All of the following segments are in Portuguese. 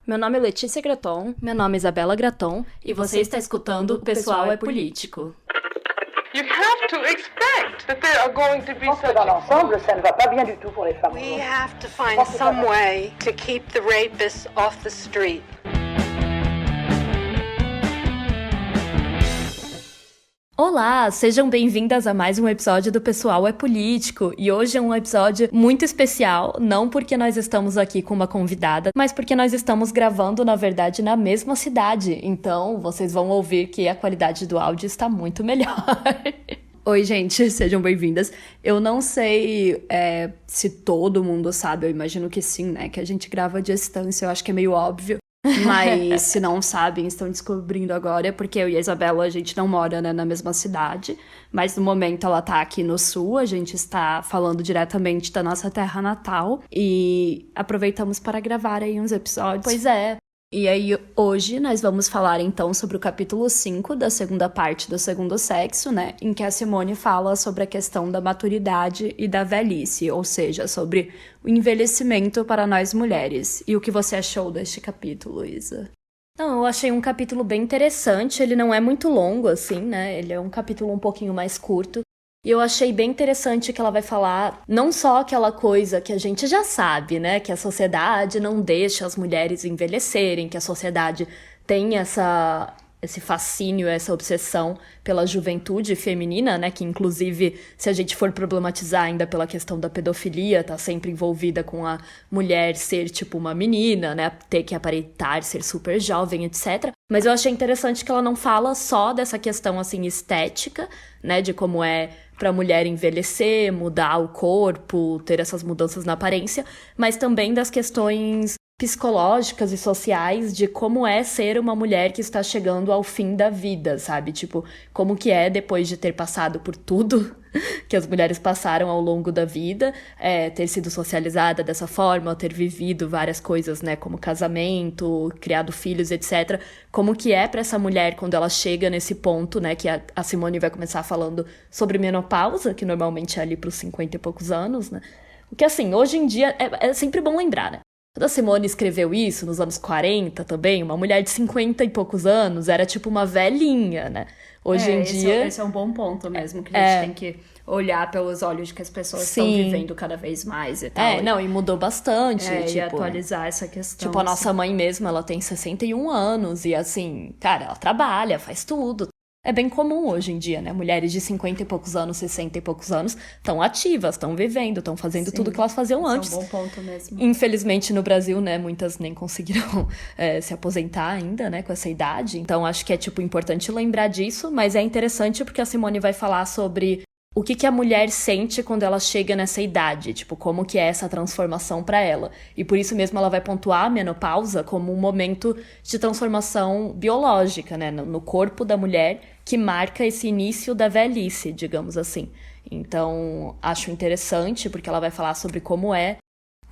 Meu nome é Letícia Graton. Meu nome é Isabela Graton. E você está escutando O Pessoal é Político. You have to expect that there are going to be such... Dans l'ensemble, ça ne va pas bien du tout pour les femmes. We have to find some way to keep the rapists off the street. Olá, sejam bem-vindas a mais um episódio do Pessoal é Político. E hoje é um episódio muito especial, não porque nós estamos aqui com uma convidada, mas porque nós estamos gravando, na verdade, na mesma cidade. Então, vocês vão ouvir que a qualidade do áudio está muito melhor. Oi, gente, sejam bem-vindas. Eu não sei se todo mundo sabe, eu imagino que sim, né? Que a gente grava à distância, eu acho que é meio óbvio. Mas se não sabem, estão descobrindo agora, porque eu e a Isabela, a gente não mora, né, na mesma cidade, mas no momento ela tá aqui no sul, a gente está falando diretamente da nossa terra natal e aproveitamos para gravar aí uns episódios. Pois é. E aí, hoje, nós vamos falar, então, sobre o capítulo 5 da segunda parte do Segundo Sexo, né? Em que a Simone fala sobre a questão da maturidade e da velhice, ou seja, sobre o envelhecimento para nós mulheres. E o que você achou deste capítulo, Isa? Não, eu achei um capítulo bem interessante, ele não é muito longo, assim, né? Ele é um capítulo um pouquinho mais curto. E eu achei bem interessante que ela vai falar não só aquela coisa que a gente já sabe, né? Que a sociedade não deixa as mulheres envelhecerem, que a sociedade tem esse fascínio, essa obsessão pela juventude feminina, né? Que, inclusive, se a gente for problematizar ainda pela questão da pedofilia, tá sempre envolvida com a mulher ser, tipo, uma menina, né? Ter que aparentar, ser super jovem, etc. Mas eu achei interessante que ela não fala só dessa questão, assim, estética, né? De como é pra mulher envelhecer, mudar o corpo, ter essas mudanças na aparência, mas também das questões psicológicas e sociais de como é ser uma mulher que está chegando ao fim da vida, sabe? Tipo, como que é depois de ter passado por tudo que as mulheres passaram ao longo da vida, ter sido socializada dessa forma, ter vivido várias coisas, né, como casamento, criado filhos, etc. Como que é pra essa mulher quando ela chega nesse ponto, né, que a Simone vai começar falando sobre menopausa, que normalmente é ali pros 50 e poucos anos, né? Porque, assim, hoje em dia é sempre bom lembrar, né? Quando a Simone escreveu isso, nos anos 40 também, uma mulher de 50 e poucos anos era tipo uma velhinha, né? Hoje em dia... Esse é um bom ponto mesmo, que a gente tem que olhar pelos olhos de que as pessoas estão vivendo cada vez mais e tal. E mudou bastante. E atualizar essa questão. Tipo, a nossa mãe mesmo, ela tem 61 anos e assim, cara, ela trabalha, faz tudo. É bem comum hoje em dia, né? Mulheres de 50 e poucos anos, 60 e poucos anos estão ativas, estão vivendo, estão fazendo tudo que elas faziam antes. É um bom ponto mesmo. Infelizmente, no Brasil, né, muitas nem conseguiram se aposentar ainda, né, com essa idade. Então, acho que é, tipo, importante lembrar disso, mas é interessante porque a Simone vai falar sobre o que a mulher sente quando ela chega nessa idade, tipo, como que é essa transformação pra ela. E por isso mesmo ela vai pontuar a menopausa como um momento de transformação biológica, né, no corpo da mulher, que marca esse início da velhice, digamos assim. Então, acho interessante, porque ela vai falar sobre como é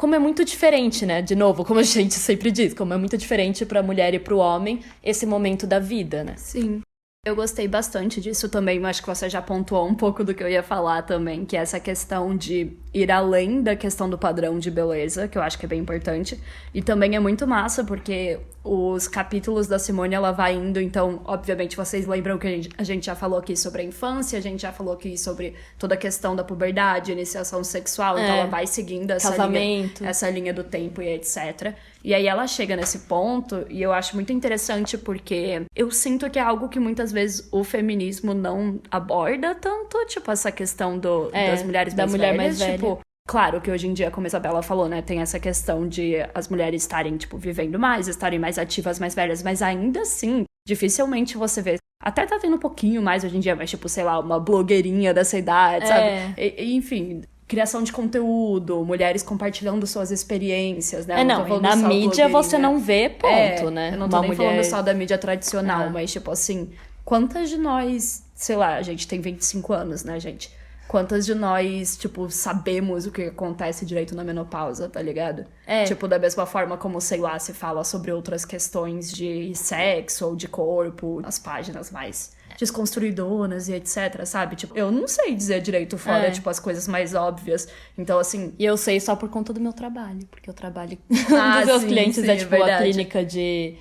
muito diferente, né, de novo, como a gente sempre diz, como é muito diferente pra mulher e pro homem esse momento da vida, né. Sim. Eu gostei bastante disso também, mas acho que você já pontuou um pouco do que eu ia falar também, que é essa questão de ir além da questão do padrão de beleza, que eu acho que é bem importante. E também é muito massa, porque os capítulos da Simone, ela vai indo, então, obviamente, vocês lembram que a gente já falou aqui sobre a infância, a gente já falou aqui sobre toda a questão da puberdade, iniciação sexual, então ela vai seguindo essa linha do tempo e etc. E aí ela chega nesse ponto, e eu acho muito interessante porque eu sinto que é algo que muitas vezes o feminismo não aborda tanto, tipo, essa questão das mulheres da mais mulher velhas, mais velha. tipo, claro que hoje em dia, como a Isabela falou, né, tem essa questão de as mulheres estarem, tipo, vivendo mais, estarem mais ativas, mais velhas, mas ainda assim, dificilmente você vê. Até tá tendo um pouquinho mais hoje em dia, mas, tipo, sei lá, uma blogueirinha dessa idade, sabe? Enfim, criação de conteúdo, mulheres compartilhando suas experiências, né? Na mídia você não vê ponto, né? Eu não tô nem falando só da mídia tradicional, mas, tipo, assim, quantas de nós, sei lá, a gente tem 25 anos, né, gente? Quantas de nós, tipo, sabemos o que acontece direito na menopausa, tá ligado? Tipo, da mesma forma como, sei lá, se fala sobre outras questões de sexo ou de corpo, nas páginas mais desconstruidonas e etc, sabe? Tipo, eu não sei dizer direito fora, tipo, as coisas mais óbvias. Então, assim... E eu sei só por conta do meu trabalho, porque eu trabalho dos meus clientes, tipo, a clínica de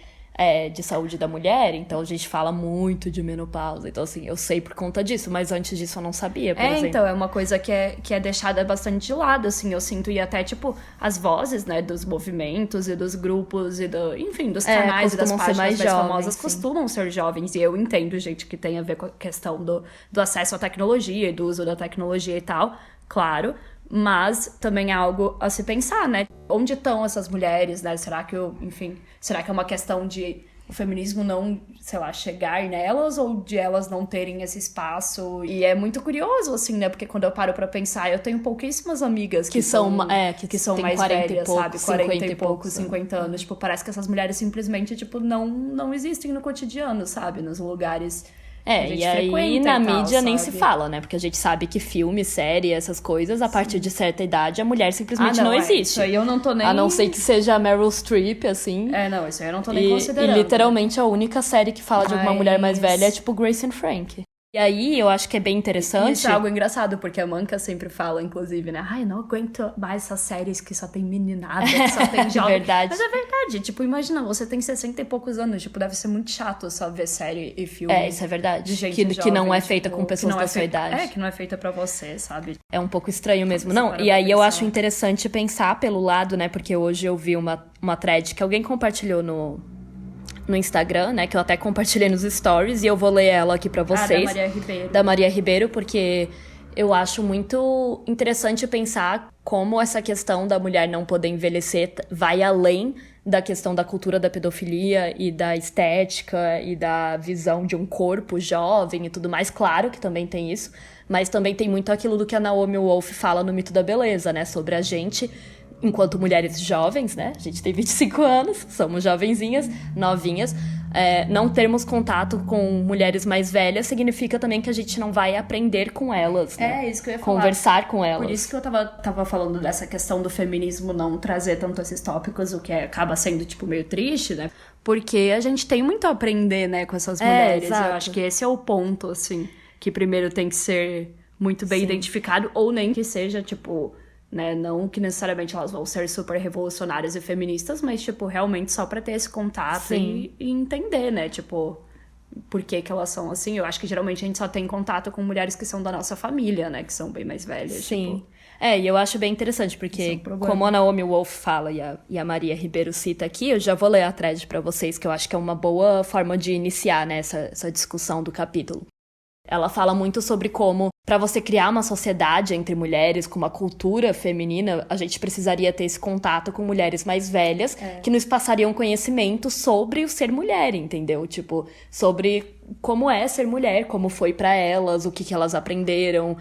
saúde da mulher, então a gente fala muito de menopausa. Então, assim, eu sei por conta disso, mas antes disso eu não sabia, por exemplo. Então, é uma coisa que é deixada bastante de lado, assim, eu sinto, e até, tipo, as vozes, né, dos movimentos e dos grupos e enfim, dos canais e das páginas mais famosas costumam ser jovens, e eu entendo, gente, que tem a ver com a questão do acesso à tecnologia e do uso da tecnologia e tal, claro, mas também é algo a se pensar, né? Onde estão essas mulheres, né? Será que é uma questão de o feminismo não, sei lá, chegar nelas ou de elas não terem esse espaço? E é muito curioso, assim, né? Porque quando eu paro pra pensar, eu tenho pouquíssimas amigas que são mais 40 velhas, sabe? 40 e poucos, 50 anos. Tipo, parece que essas mulheres simplesmente, tipo, não existem no cotidiano, sabe? Nos lugares... E aí na mídia nem se fala, né? Porque a gente sabe que filme, série, essas coisas, a partir de certa idade, a mulher simplesmente não existe. Isso aí eu não tô nem... A não ser que seja a Meryl Streep, assim. Isso aí eu não tô nem considerando. E literalmente a única série que fala de alguma mulher mais velha é tipo Grace and Frank. E aí, eu acho que é bem interessante... Isso é algo engraçado, porque a Manca sempre fala, inclusive, né? Ai, não aguento mais essas séries que só tem meninada, que só tem jovem. Verdade. Mas é verdade. Tipo, imagina, você tem 60 e poucos anos. Tipo, deve ser muito chato só ver série e filme. Isso é verdade. De gente que jovem, não é feita com pessoas da sua idade. Que não é feita pra você, sabe? É um pouco estranho mesmo. Não, e aí eu acho interessante pensar pelo lado, né? Porque hoje eu vi uma thread que alguém compartilhou no Instagram, né, que eu até compartilhei nos stories, e eu vou ler ela aqui pra vocês. Da Maria Ribeiro. Da Maria Ribeiro, porque eu acho muito interessante pensar como essa questão da mulher não poder envelhecer vai além da questão da cultura da pedofilia e da estética e da visão de um corpo jovem e tudo mais. Claro que também tem isso, mas também tem muito aquilo do que a Naomi Wolf fala no Mito da Beleza, né, sobre a gente... Enquanto mulheres jovens, né? A gente tem 25 anos, somos jovenzinhas, novinhas. Não termos contato com mulheres mais velhas significa também que a gente não vai aprender com elas, né? Isso que eu ia falar. Conversar com elas. Por isso que eu tava falando dessa questão do feminismo não trazer tanto esses tópicos, o que acaba sendo, tipo, meio triste, né? Porque a gente tem muito a aprender, né, com essas mulheres. Exato. Eu acho que esse é o ponto, assim, que primeiro tem que ser muito bem identificado, ou nem que seja, tipo... Né? Não que necessariamente elas vão ser super revolucionárias e feministas, mas, tipo, realmente só pra ter esse contato e entender, né? Tipo, por que elas são assim. Eu acho que geralmente a gente só tem contato com mulheres que são da nossa família, né? Que são bem mais velhas. Sim. Tipo, e eu acho bem interessante, porque como a Naomi Wolf fala e a Maria Ribeiro cita aqui, eu já vou ler a thread pra vocês, que eu acho que é uma boa forma de iniciar, né, essa discussão do capítulo. Ela fala muito sobre como, para você criar uma sociedade entre mulheres com uma cultura feminina, a gente precisaria ter esse contato com mulheres mais velhas que nos passariam conhecimento sobre o ser mulher, entendeu? Tipo, sobre como é ser mulher, como foi pra elas, o que elas aprenderam,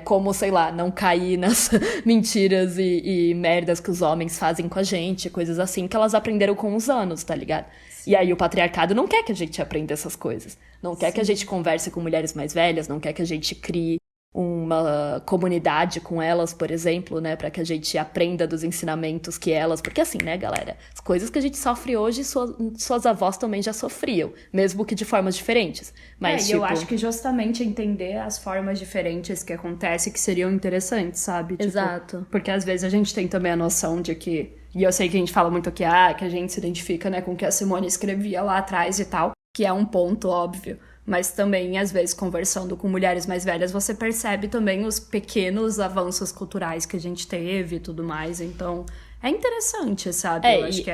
como, sei lá, não cair nas mentiras e merdas que os homens fazem com a gente, coisas assim que elas aprenderam com os anos, tá ligado? E aí o patriarcado não quer que a gente aprenda essas coisas. Não quer que a gente converse com mulheres mais velhas, não quer que a gente crie uma comunidade com elas, por exemplo, né? Pra que a gente aprenda dos ensinamentos que elas... Porque assim, né, galera? As coisas que a gente sofre hoje, suas avós também já sofriam. Mesmo que de formas diferentes. Mas, eu acho que justamente entender as formas diferentes que acontecem que seriam interessantes, sabe? Exato. Tipo, porque às vezes a gente tem também a noção de que... E eu sei que a gente fala muito que a gente se identifica, né, com o que a Simone escrevia lá atrás e tal, que é um ponto óbvio. Mas também, às vezes, conversando com mulheres mais velhas, você percebe também os pequenos avanços culturais que a gente teve e tudo mais. Então, é interessante, sabe? Eu acho que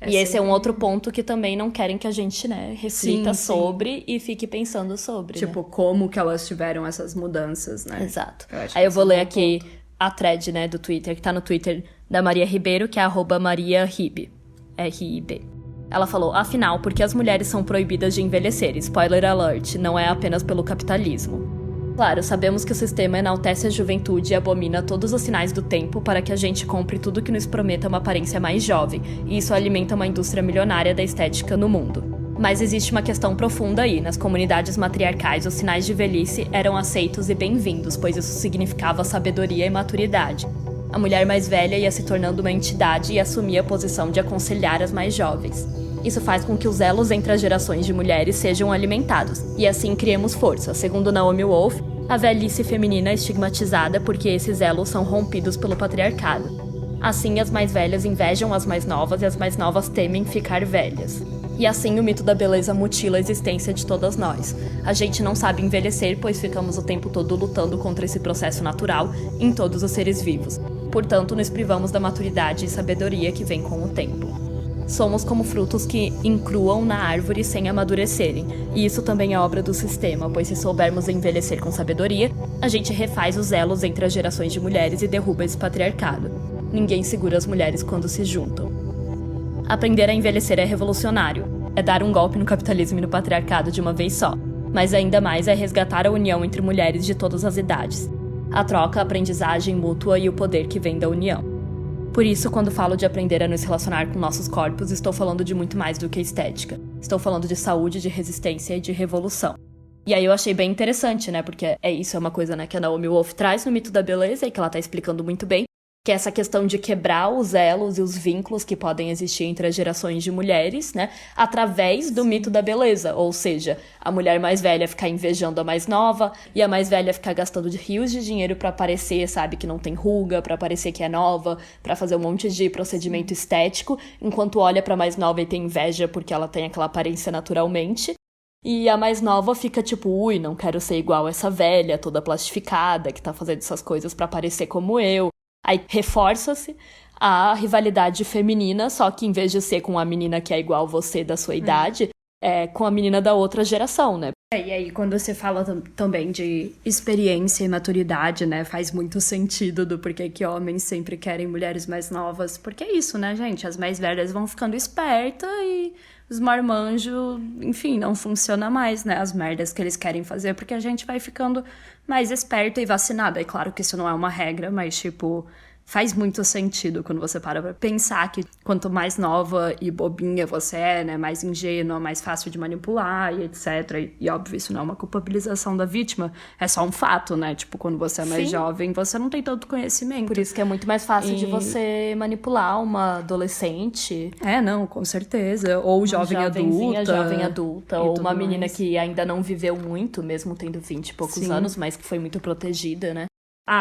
e esse é um outro ponto que também não querem que a gente, né, reflita sobre e fique pensando sobre, tipo, né? como que elas tiveram essas mudanças, né? Exato. Aí eu vou ler aqui a thread, né, do Twitter, que tá no Twitter da Maria Ribeiro, que é @mariarib, R-I-B. Ela falou, afinal, porque as mulheres são proibidas de envelhecer? Spoiler alert, não é apenas pelo capitalismo. Claro, sabemos que o sistema enaltece a juventude e abomina todos os sinais do tempo para que a gente compre tudo que nos prometa uma aparência mais jovem, e isso alimenta uma indústria milionária da estética no mundo. Mas existe uma questão profunda aí. Nas comunidades matriarcais, os sinais de velhice eram aceitos e bem-vindos, pois isso significava sabedoria e maturidade. A mulher mais velha ia se tornando uma entidade e assumia a posição de aconselhar as mais jovens. Isso faz com que os elos entre as gerações de mulheres sejam alimentados, e assim criemos força. Segundo Naomi Wolf, a velhice feminina é estigmatizada porque esses elos são rompidos pelo patriarcado. Assim, as mais velhas invejam as mais novas e as mais novas temem ficar velhas. E assim o mito da beleza mutila a existência de todas nós. A gente não sabe envelhecer, pois ficamos o tempo todo lutando contra esse processo natural em todos os seres vivos. Portanto, nos privamos da maturidade e sabedoria que vem com o tempo. Somos como frutos que encruam na árvore sem amadurecerem, e isso também é obra do sistema, pois se soubermos envelhecer com sabedoria, a gente refaz os elos entre as gerações de mulheres e derruba esse patriarcado. Ninguém segura as mulheres quando se juntam. Aprender a envelhecer é revolucionário, é dar um golpe no capitalismo e no patriarcado de uma vez só, mas ainda mais é resgatar a união entre mulheres de todas as idades. A troca, a aprendizagem mútua e o poder que vem da união. Por isso, quando falo de aprender a nos relacionar com nossos corpos, estou falando de muito mais do que estética. Estou falando de saúde, de resistência e de revolução. E aí eu achei bem interessante, né? Porque isso é uma coisa, né, que a Naomi Wolf traz no mito da beleza e que ela tá explicando muito bem, que é essa questão de quebrar os elos e os vínculos que podem existir entre as gerações de mulheres, né, através do mito da beleza, ou seja, a mulher mais velha ficar invejando a mais nova e a mais velha ficar gastando rios de dinheiro pra parecer, sabe, que não tem ruga, pra parecer que é nova, pra fazer um monte de procedimento estético, enquanto olha pra mais nova e tem inveja porque ela tem aquela aparência naturalmente. E a mais nova fica tipo, ui, não quero ser igual essa velha, toda plastificada, que tá fazendo essas coisas pra parecer como eu. Aí reforça-se a rivalidade feminina, só que em vez de ser com a menina que é igual você da sua idade, é com a menina da outra geração, né? E aí, quando você fala também de experiência e maturidade, né, faz muito sentido do porquê que homens sempre querem mulheres mais novas. Porque é isso, né, gente? As mais velhas vão ficando espertas e os marmanjos, enfim, não funciona mais, né? As merdas que eles querem fazer, porque a gente vai ficando mais esperta e vacinada. É claro que isso não é uma regra, mas, tipo, faz muito sentido quando você para pra pensar que quanto mais nova e bobinha você é, né, mais ingênua, mais fácil de manipular e etc. E óbvio, isso não é uma culpabilização da vítima, é só um fato, né? Tipo, quando você é mais jovem, você não tem tanto conhecimento. Por isso que é muito mais fácil de você manipular uma adolescente. É, não, com certeza. Ou jovem adulta, ou uma menina que ainda não viveu muito, mesmo tendo 20 e poucos anos, mas que foi muito protegida, né?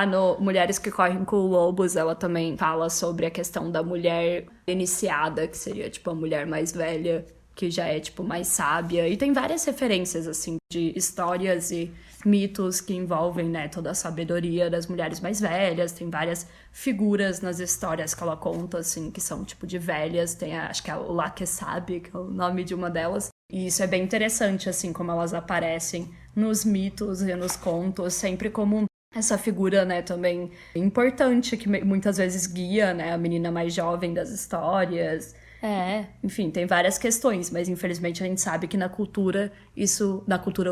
No Mulheres que Correm com Lobos, ela também fala sobre a questão da mulher iniciada, que seria, tipo, a mulher mais velha, que já é, tipo, mais sábia. E tem várias referências, assim, de histórias e mitos que envolvem, né, toda a sabedoria das mulheres mais velhas. Tem várias figuras nas histórias que ela conta, assim, que são, tipo, de velhas. Tem, acho que é o La que Sabe, que é o nome de uma delas. E isso é bem interessante, assim, como elas aparecem nos mitos e nos contos, sempre como essa figura, né, também importante, que muitas vezes guia, né, a menina mais jovem das histórias. Enfim, tem várias questões, mas infelizmente a gente sabe que na cultura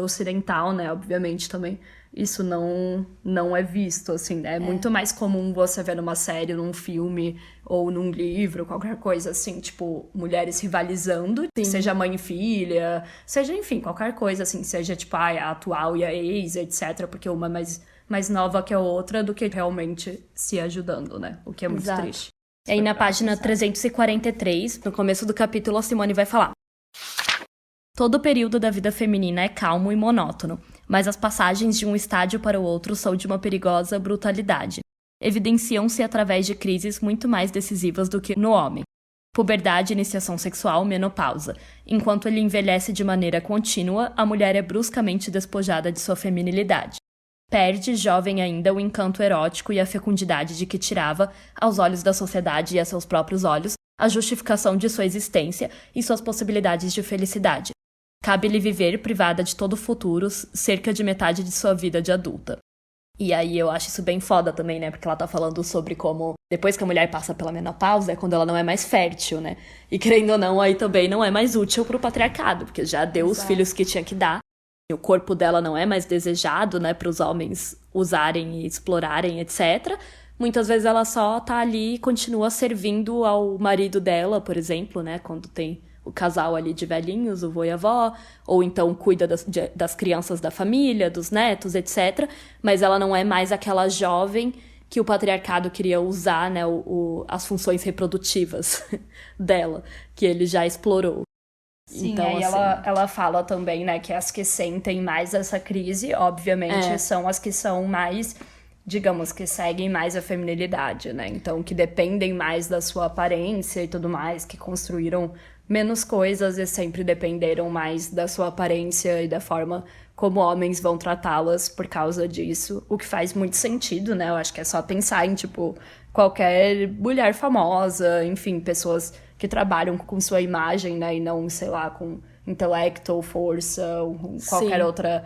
ocidental, né, obviamente também, isso não é visto, assim, né? É muito mais comum você ver numa série, num filme, ou num livro, qualquer coisa assim, tipo, mulheres rivalizando, seja mãe e filha, seja, enfim, qualquer coisa, assim, seja, tipo, a atual e a ex, etc., porque uma é mais nova que a outra, do que realmente se ajudando, né? O que é muito triste. E aí na página 343, no começo do capítulo, a Simone vai falar: todo o período da vida feminina é calmo e monótono, mas as passagens de um estágio para o outro são de uma perigosa brutalidade. Evidenciam-se através de crises muito mais decisivas do que no homem. Puberdade, iniciação sexual, menopausa. Enquanto ele envelhece de maneira contínua, a mulher é bruscamente despojada de sua feminilidade. Perde, jovem ainda, o encanto erótico e a fecundidade de que tirava, aos olhos da sociedade e a seus próprios olhos, a justificação de sua existência e suas possibilidades de felicidade. Cabe-lhe viver privada de todo o futuro, cerca de metade de sua vida de adulta. E aí eu acho isso bem foda também, né? Porque ela tá falando sobre como, depois que a mulher passa pela menopausa, é quando ela não é mais fértil, né? E querendo ou não, aí também não é mais útil pro patriarcado, porque já deu os filhos que tinha que dar. O corpo dela não é mais desejado, né, para os homens usarem e explorarem, etc. Muitas vezes ela só tá ali e continua servindo ao marido dela, por exemplo, né, quando tem o casal ali de velhinhos, o vô e a avó, ou então cuida das crianças da família, dos netos, etc. Mas ela não é mais aquela jovem que o patriarcado queria usar, né, as funções reprodutivas dela, que ele já explorou. Sim, então, aí assim, ela fala também, né, que as que sentem mais essa crise, obviamente, são as que são mais, digamos, que seguem mais a feminilidade, né? Então, que dependem mais da sua aparência e tudo mais, que construíram menos coisas e sempre dependeram mais da sua aparência e da forma como homens vão tratá-las por causa disso, o que faz muito sentido, né? Eu acho que é só pensar em, tipo, qualquer mulher famosa, enfim, pessoas que trabalham com sua imagem, né? E não, sei lá, com intelecto ou força ou com qualquer outra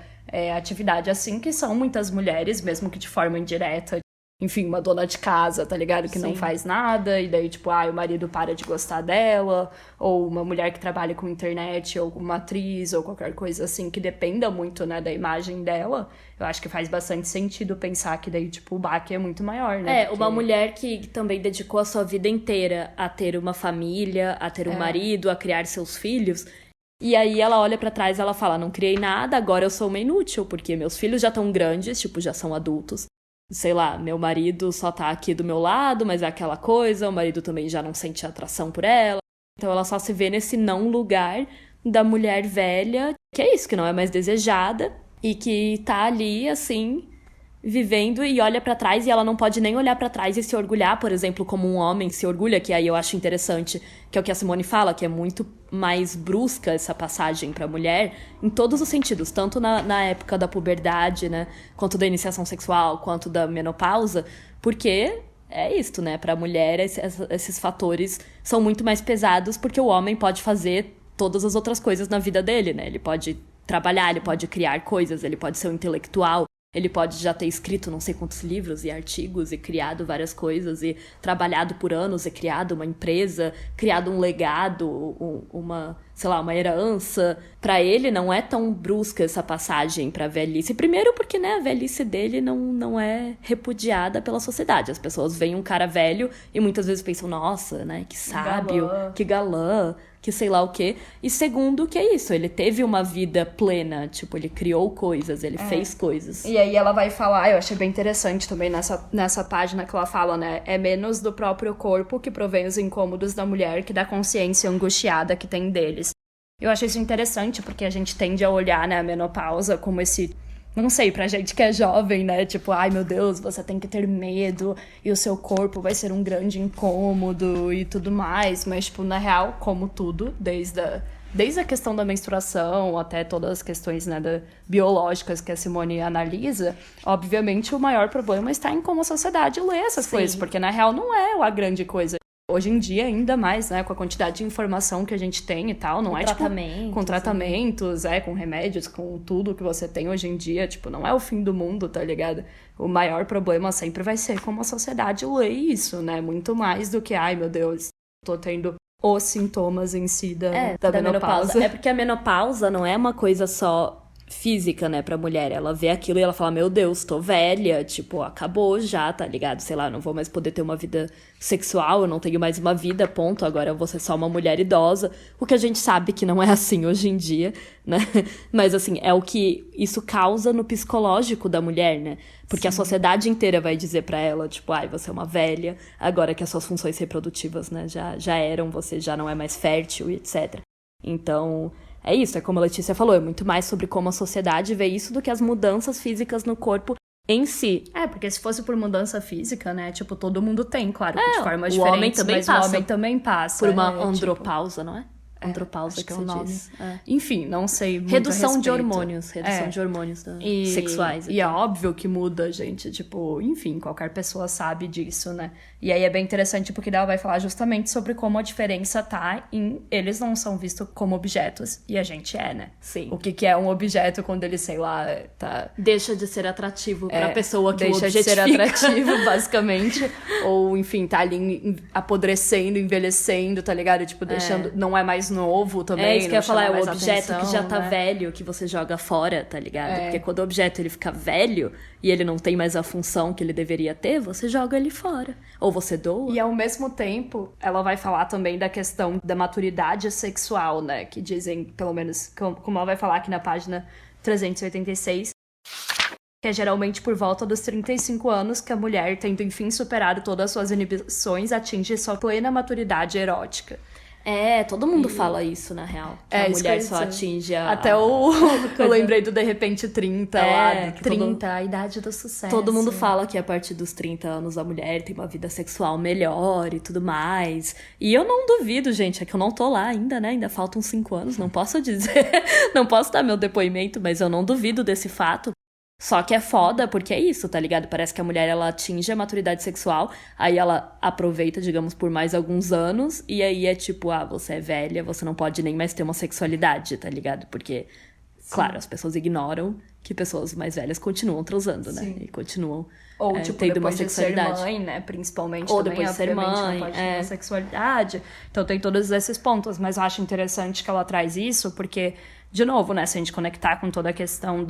atividade assim, que são muitas mulheres, mesmo que de forma indireta. Enfim, uma dona de casa, tá ligado? Que não faz nada, e daí, tipo, o marido para de gostar dela, ou uma mulher que trabalha com internet, ou uma atriz, ou qualquer coisa assim, que dependa muito, né, da imagem dela. Eu acho que faz bastante sentido pensar que daí, tipo, o baque é muito maior, né? Porque... uma mulher que também dedicou a sua vida inteira a ter uma família, a ter um marido, a criar seus filhos... E aí ela olha pra trás e ela fala, não criei nada, agora eu sou uma inútil, porque meus filhos já estão grandes, tipo, já são adultos. Sei lá, meu marido só tá aqui do meu lado, mas é aquela coisa, o marido também já não sente atração por ela. Então ela só se vê nesse não lugar da mulher velha, que é isso, que não é mais desejada, e que tá ali, assim, vivendo e olha pra trás, e ela não pode nem olhar pra trás e se orgulhar, por exemplo, como um homem se orgulha, que aí eu acho interessante, que é o que a Simone fala, que é muito mais brusca essa passagem pra mulher, em todos os sentidos, tanto na época da puberdade, né, quanto da iniciação sexual, quanto da menopausa, porque é isto, né, pra mulher esses fatores são muito mais pesados, porque o homem pode fazer todas as outras coisas na vida dele, né, ele pode trabalhar, ele pode criar coisas, ele pode ser um intelectual, ele pode já ter escrito não sei quantos livros e artigos e criado várias coisas e trabalhado por anos e criado uma empresa, criado um legado, uma herança. Pra ele não é tão brusca essa passagem pra velhice. Primeiro porque, né, a velhice dele não é repudiada pela sociedade. As pessoas veem um cara velho e muitas vezes pensam, nossa, né, que sábio, que galã, que sei lá o quê. E segundo, que é isso, ele teve uma vida plena, tipo, ele criou coisas, ele fez coisas. E aí ela vai falar, eu achei bem interessante também nessa página que ela fala, né, é menos do próprio corpo que provém os incômodos da mulher que da consciência angustiada que tem deles. Eu achei isso interessante porque a gente tende a olhar, né, a menopausa como esse... Não sei, pra gente que é jovem, né? Tipo, ai meu Deus, você tem que ter medo e o seu corpo vai ser um grande incômodo e tudo mais. Mas, tipo, na real, como tudo, desde a questão da menstruação até todas as questões, né, biológicas que a Simone analisa, obviamente o maior problema está em como a sociedade lê essas coisas, porque na real não é a grande coisa. Hoje em dia, ainda mais, né, com a quantidade de informação que a gente tem e tal, não é, tipo, com tratamentos, com remédios, com tudo que você tem hoje em dia, tipo, não é o fim do mundo, tá ligado? O maior problema sempre vai ser como a sociedade lê isso, né, muito mais do que, ai meu Deus, tô tendo os sintomas em si da menopausa. É porque a menopausa não é uma coisa só física, né, pra mulher. Ela vê aquilo e ela fala, meu Deus, tô velha, tipo, acabou já, tá ligado? Sei lá, não vou mais poder ter uma vida sexual, eu não tenho mais uma vida, ponto, agora eu vou ser só uma mulher idosa, o que a gente sabe que não é assim hoje em dia, né? Mas, assim, é o que isso causa no psicológico da mulher, né? Porque a sociedade inteira vai dizer pra ela, tipo, ai, você é uma velha, agora que as suas funções reprodutivas, né, já eram, você já não é mais fértil, etc. Então... é isso, é como a Letícia falou, é muito mais sobre como a sociedade vê isso do que as mudanças físicas no corpo em si. Porque se fosse por mudança física, né, tipo, todo mundo tem, claro, de formas o homem diferentes, também mas passa o homem também passa. por uma andropausa, não é? Andropausa acho que é se o nome. diz. Enfim, não sei muito Redução de a respeito. hormônios, sexuais. E é óbvio que muda, gente, tipo, enfim, qualquer pessoa sabe disso, né? E aí é bem interessante porque ela vai falar justamente sobre como a diferença tá em eles não são vistos como objetos e a gente é, né? Sim. O que é um objeto quando ele, sei lá, tá... deixa de ser atrativo pra pessoa que o deixa de ser objetifica. atrativo, basicamente. Ou, enfim, tá ali apodrecendo, envelhecendo, tá ligado? Tipo, deixando... Não é mais novo também. É isso que eu ia falar, é o mais objeto atenção, que já tá né? velho, que você joga fora, tá ligado? Porque quando o objeto ele fica velho e ele não tem mais a função que ele deveria ter, você joga ele fora. Ou você doa. E ao mesmo tempo, ela vai falar também da questão da maturidade sexual, né? Que dizem, pelo menos, como ela vai falar aqui na página 386, que é geralmente por volta dos 35 anos que a mulher, tendo enfim superado todas as suas inibições, atinge sua plena maturidade erótica. Todo mundo fala isso, na real. Que a mulher só atinge a... Até eu lembrei do De Repente 30 lá. Que 30, a idade do sucesso. Todo mundo fala que a partir dos 30 anos a mulher tem uma vida sexual melhor e tudo mais. E eu não duvido, gente. É que eu não tô lá ainda, né? Ainda faltam 5 anos. Não posso dizer... não posso dar meu depoimento, mas eu não duvido desse fato. Só que é foda, porque é isso, tá ligado? Parece que a mulher, ela atinge a maturidade sexual, aí ela aproveita, digamos, por mais alguns anos, e aí é tipo, você é velha, você não pode nem mais ter uma sexualidade, tá ligado? Porque, claro, as pessoas ignoram que pessoas mais velhas continuam transando, né? E continuam tendo uma sexualidade. De ser mãe, né? Principalmente ou também, depois de ser mãe, não pode ter uma sexualidade. Então tem todos esses pontos, mas eu acho interessante que ela traz isso, porque... De novo, né, se a gente conectar com toda a questão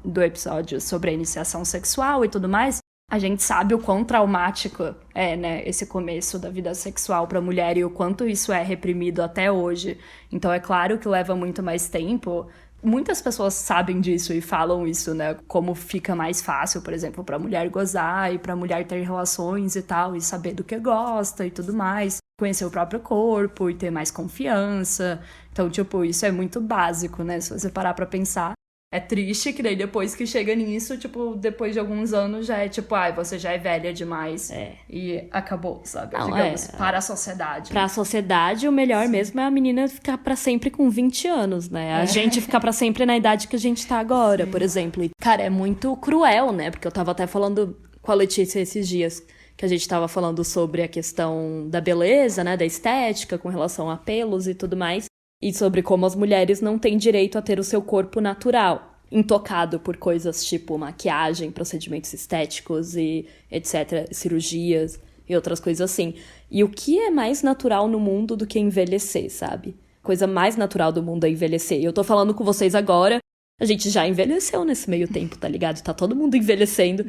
do episódio sobre a iniciação sexual e tudo mais, a gente sabe o quão traumático é, né, esse começo da vida sexual pra mulher e o quanto isso é reprimido até hoje. Então é claro que leva muito mais tempo. Muitas pessoas sabem disso e falam isso, né, como fica mais fácil, por exemplo, pra mulher gozar e pra mulher ter relações e tal, e saber do que gosta e tudo mais. Conhecer o próprio corpo e ter mais confiança. Então, tipo, isso é muito básico, né? Se você parar pra pensar. É triste que daí depois que chega nisso, tipo, depois de alguns anos já é tipo, você já é velha demais. E acabou, sabe? Digamos, para a sociedade. Pra sociedade, o melhor mesmo é a menina ficar pra sempre com 20 anos, né? A gente ficar pra sempre na idade que a gente tá agora, por exemplo. E, cara, é muito cruel, né? Porque eu tava até falando com a Letícia esses dias, que a gente tava falando sobre a questão da beleza, né, da estética, com relação a pelos e tudo mais, e sobre como as mulheres não têm direito a ter o seu corpo natural, intocado por coisas tipo maquiagem, procedimentos estéticos e etc., cirurgias e outras coisas assim. E o que é mais natural no mundo do que envelhecer, sabe? Coisa mais natural do mundo é envelhecer. E eu tô falando com vocês agora, a gente já envelheceu nesse meio tempo, tá ligado? Tá todo mundo envelhecendo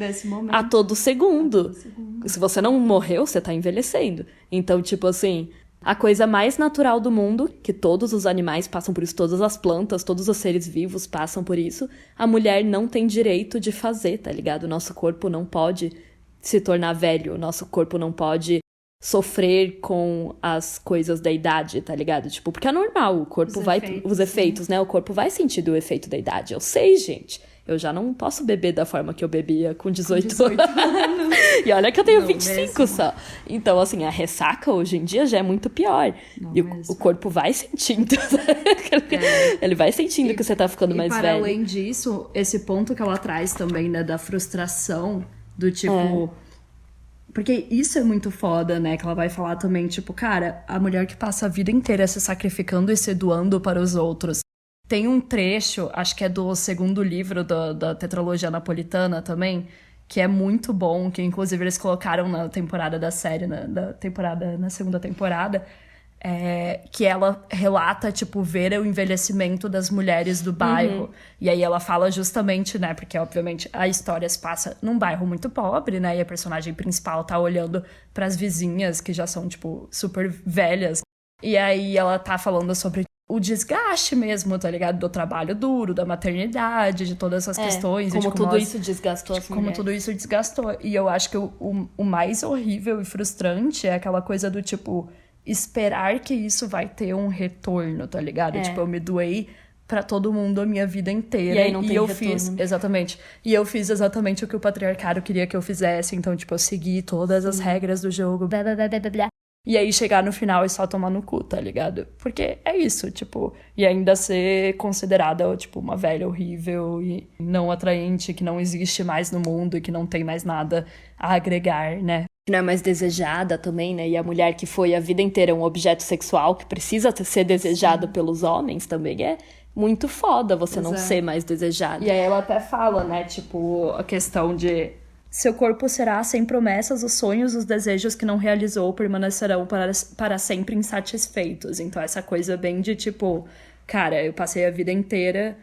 a todo segundo. Se você não morreu, você tá envelhecendo. Então, tipo assim, a coisa mais natural do mundo, que todos os animais passam por isso, todas as plantas, todos os seres vivos passam por isso, a mulher não tem direito de fazer, tá ligado? O nosso corpo não pode se tornar velho, o nosso corpo não pode sofrer com as coisas da idade, tá ligado? Tipo, porque é normal, o corpo os efeitos, né? O corpo vai sentir o efeito da idade. Eu sei, gente. Eu já não posso beber da forma que eu bebia com 18 anos. E olha que eu tenho 25 mesmo. Só. Então, assim, a ressaca hoje em dia já é muito pior. Não e o corpo vai sentindo. Ele vai sentindo que você tá ficando mais velho. E para além disso, esse ponto que ela traz também, né, da frustração, do tipo... Porque isso é muito foda, né? Que ela vai falar também, tipo, cara, a mulher que passa a vida inteira se sacrificando e se doando para os outros. Tem um trecho, acho que é do segundo livro da tetralogia napolitana também, que é muito bom, que inclusive eles colocaram na temporada da série, na segunda temporada, que ela relata, tipo, ver o envelhecimento das mulheres do bairro. E aí ela fala justamente, né, porque obviamente a história se passa num bairro muito pobre, né, e a personagem principal tá olhando pras vizinhas que já são, tipo, super velhas. E aí ela tá falando sobre o desgaste mesmo, tá ligado? Do trabalho duro, da maternidade, de todas essas questões. Como tudo isso desgastou as mulheres. Como tudo isso desgastou. E eu acho que o mais horrível e frustrante é aquela coisa do, tipo, esperar que isso vai ter um retorno, tá ligado? Tipo, eu me doei pra todo mundo a minha vida inteira. E aí não tem retorno. Exatamente. E eu fiz exatamente o que o patriarcado queria que eu fizesse. Então, tipo, eu segui todas as regras do jogo, blá, blá, blá, blá, blá. E aí chegar no final e só tomar no cu, tá ligado? Porque é isso, tipo... E ainda ser considerada, tipo, uma velha horrível e não atraente, que não existe mais no mundo e que não tem mais nada a agregar, né? Que não é mais desejada também, né? E a mulher que foi a vida inteira um objeto sexual que precisa ser desejado pelos homens também é muito foda você não ser mais desejada. E aí ela até fala, né? Tipo, a questão de... Seu corpo será sem promessas, os sonhos, os desejos que não realizou permanecerão para sempre insatisfeitos. Então, essa coisa bem de tipo, cara, eu passei a vida inteira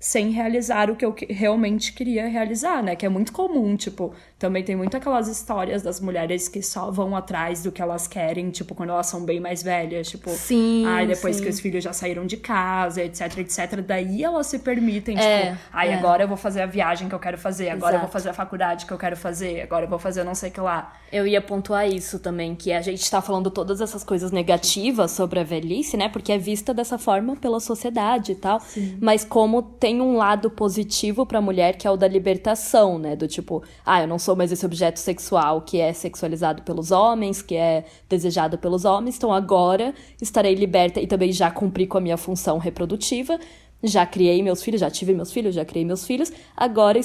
sem realizar o que eu realmente queria realizar, né? Que é muito comum, tipo, também tem muito aquelas histórias das mulheres que só vão atrás do que elas querem, tipo, quando elas são bem mais velhas, tipo, sim, depois que os filhos já saíram de casa, etc, etc, daí elas se permitem, tipo, agora eu vou fazer a viagem que eu quero fazer, agora eu vou fazer a faculdade que eu quero fazer, agora eu vou fazer não sei o que lá. Eu ia pontuar isso também, que a gente tá falando todas essas coisas negativas sobre a velhice, né? Porque é vista dessa forma pela sociedade e tal. Sim. Mas como tem um lado positivo pra mulher, que é o da libertação, né? Do tipo, eu não sou mais esse objeto sexual que é sexualizado pelos homens, que é desejado pelos homens, então agora estarei liberta e também já cumpri com a minha função reprodutiva, já criei meus filhos, já tive meus filhos, já criei meus filhos, agora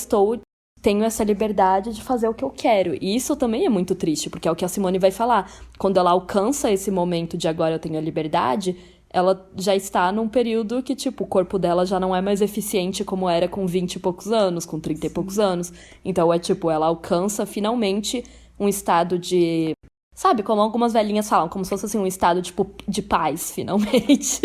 tenho essa liberdade de fazer o que eu quero. E isso também é muito triste, porque é o que a Simone vai falar. Quando ela alcança esse momento de agora eu tenho a liberdade, ela já está num período que, tipo, o corpo dela já não é mais eficiente como era com 20 e poucos anos, com 30 e poucos anos. Então, ela alcança finalmente um estado de... Sabe, como algumas velhinhas falam, como se fosse, assim, um estado, tipo, de paz, finalmente.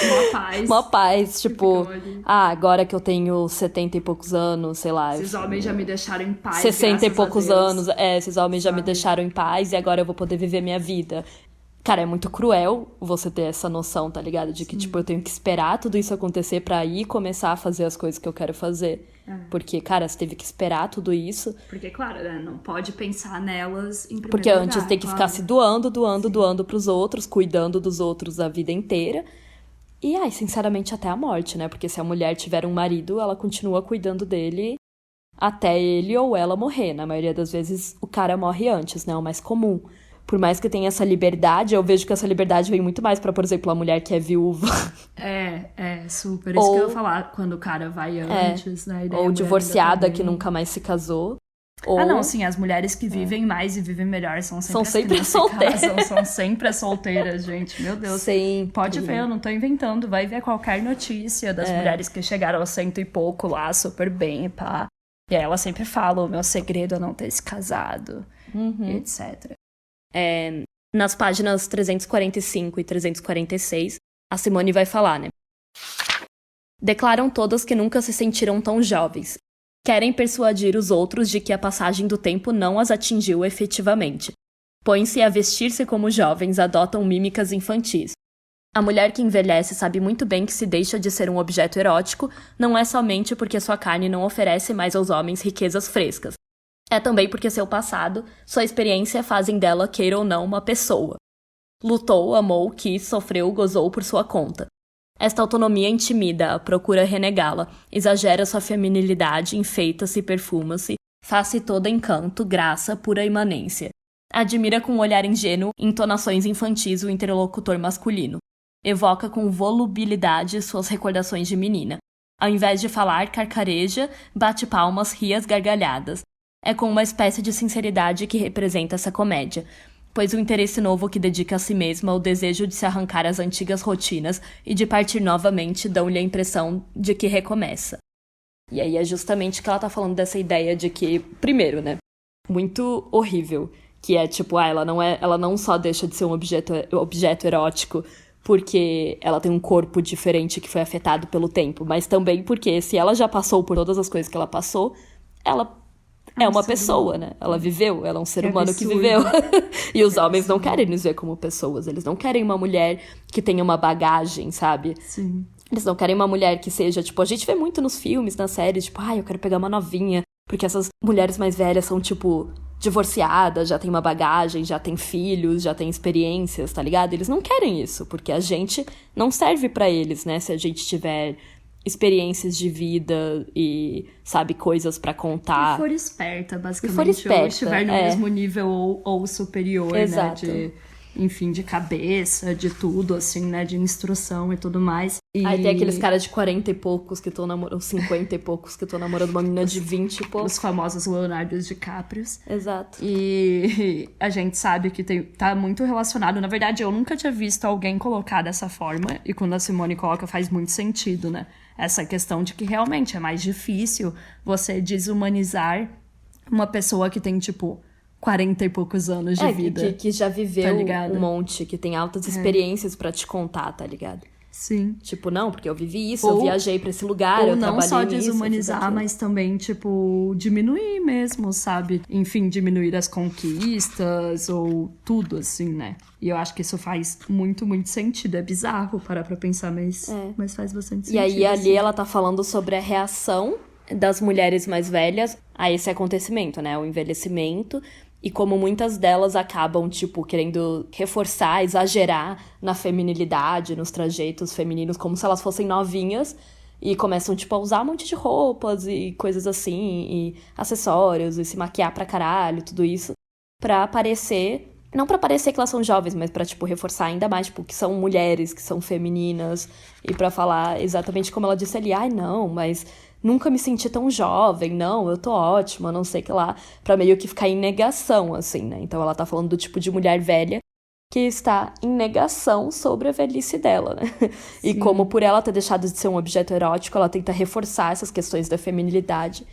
Uma paz. Uma paz, tipo... agora que eu tenho 70 e poucos anos, sei lá... Esses homens já me deixaram em paz, 60 e poucos anos, esses homens já Sabe? me deixaram em paz e agora eu vou poder viver minha vida. Cara, é muito cruel você ter essa noção, tá ligado? De que, tipo, eu tenho que esperar tudo isso acontecer pra ir começar a fazer as coisas que eu quero fazer. Porque, cara, você teve que esperar tudo isso. Porque, claro, né? Não pode pensar nelas em primeiro Porque lugar, antes tem que ficar se doando pros outros, cuidando dos outros a vida inteira. E, sinceramente, até a morte, né? Porque se a mulher tiver um marido, ela continua cuidando dele até ele ou ela morrer. Na maioria das vezes, o cara morre antes, né? É o mais comum. Por mais que tenha essa liberdade, eu vejo que essa liberdade vem muito mais pra, por exemplo, a mulher que é viúva. Super. Isso que eu ia falar, quando o cara vai antes, né? Ou divorciada que nunca mais se casou. Ou... não, sim, as mulheres que vivem mais e vivem melhor são sempre solteiras. São sempre as solteiras, gente. Meu Deus. Sempre. Pode ver, eu não tô inventando. Vai ver qualquer notícia das mulheres que chegaram aos 100 e pouco lá, super bem, pá. E aí ela sempre fala, o meu segredo é não ter se casado, etc. Nas páginas 345 e 346, a Simone vai falar, né? Declaram todas que nunca se sentiram tão jovens. Querem persuadir os outros de que a passagem do tempo não as atingiu efetivamente. Põem-se a vestir-se como jovens, adotam mímicas infantis. A mulher que envelhece sabe muito bem que se deixa de ser um objeto erótico não é somente porque sua carne não oferece mais aos homens riquezas frescas. É também porque seu passado, sua experiência fazem dela, queira ou não, uma pessoa. Lutou, amou, quis, sofreu, gozou por sua conta. Esta autonomia intimida-a, procura renegá-la, exagera sua feminilidade, enfeita-se, perfuma-se, faz-se todo encanto, graça, pura imanência. Admira com um olhar ingênuo, entonações infantis o interlocutor masculino. Evoca com volubilidade suas recordações de menina. Ao invés de falar, carcareja, bate palmas, ri às gargalhadas. É com uma espécie de sinceridade que representa essa comédia, pois o interesse novo que dedica a si mesma, o desejo de se arrancar às antigas rotinas e de partir novamente dão-lhe a impressão de que recomeça. E aí é justamente que ela tá falando dessa ideia de que, primeiro, né, muito horrível, que é tipo, ela não só deixa de ser um objeto erótico porque ela tem um corpo diferente que foi afetado pelo tempo, mas também porque se ela já passou por todas as coisas que ela passou, ela é uma pessoa, né? Ela viveu, ela é um ser humano que viveu. E os homens não querem nos ver como pessoas. Eles não querem uma mulher que tenha uma bagagem, sabe? Sim. Eles não querem uma mulher que seja, tipo... A gente vê muito nos filmes, nas séries, tipo... eu quero pegar uma novinha. Porque essas mulheres mais velhas são, tipo... divorciadas, já tem uma bagagem, já tem filhos, já tem experiências, tá ligado? Eles não querem isso, porque a gente não serve pra eles, né? Se a gente tiver... experiências de vida e, sabe, coisas pra contar. E for esperta, basicamente. E for esperta, ou estiver no mesmo nível ou superior, exato, né? De cabeça, de tudo, assim, né? De instrução e tudo mais. Aí tem aqueles caras de 40 e poucos que estão namorando, 50 e poucos que estão namorando uma menina de 20 e poucos. Os famosos Leonardo DiCaprio. Exato. E a gente sabe que tá muito relacionado. Na verdade, eu nunca tinha visto alguém colocar dessa forma. E quando a Simone coloca, faz muito sentido, né? Essa questão de que realmente é mais difícil você desumanizar uma pessoa que tem, tipo, 40 e poucos anos de vida. Que já viveu tá um monte, que tem altas experiências pra te contar, tá ligado? Sim. Tipo, não, porque eu vivi isso, eu viajei pra esse lugar, ou eu não trabalhei só nisso, desumanizar, mas também, tipo, diminuir mesmo, sabe? Enfim, diminuir as conquistas ou tudo, assim, né? E eu acho que isso faz muito, muito sentido. É bizarro parar pra pensar, mas faz bastante sentido. E aí, ali, assim. ela tá falando sobre a reação das mulheres mais velhas a esse acontecimento, né? O envelhecimento. E como muitas delas acabam, tipo, querendo reforçar, exagerar na feminilidade, nos trajeitos femininos, como se elas fossem novinhas. E começam, tipo, a usar um monte de roupas e coisas assim, e acessórios, e se maquiar pra caralho, tudo isso. Pra parecer... Não pra parecer que elas são jovens, mas pra, tipo, reforçar ainda mais, tipo, que são mulheres, que são femininas. E pra falar exatamente como ela disse ali, ai, não, mas... Nunca me senti tão jovem, não, eu tô ótima, não sei o que lá. Pra meio que ficar em negação, assim, né? Então ela tá falando do tipo de mulher velha que está em negação sobre a velhice dela, né? E como por ela ter deixado de ser um objeto erótico, ela tenta reforçar essas questões da feminilidade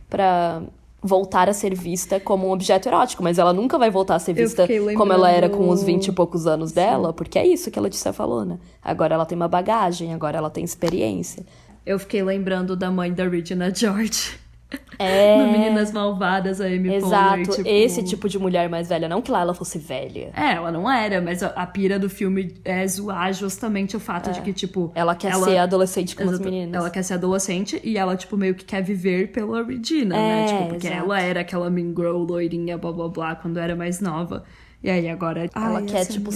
pra voltar a ser vista como um objeto erótico. Mas ela nunca vai voltar a ser vista como ela era com os 20 e poucos anos dela, porque é isso que a Letícia falou, né? Agora ela tem uma bagagem, agora ela tem experiência. Eu fiquei lembrando da mãe da Regina George. No Meninas Malvadas, a Amy Exato, Poehler, tipo... esse tipo de mulher mais velha. Não que lá ela fosse velha. Ela não era, mas a pira do filme é zoar justamente o fato de que, tipo... Ela quer ser adolescente como as meninas. Ela quer ser adolescente e ela, tipo, meio que quer viver pela Regina, né? Tipo, porque ela era aquela mean girl, loirinha, blá, blá, blá, quando era mais nova. E aí agora... Ela quer, tipo,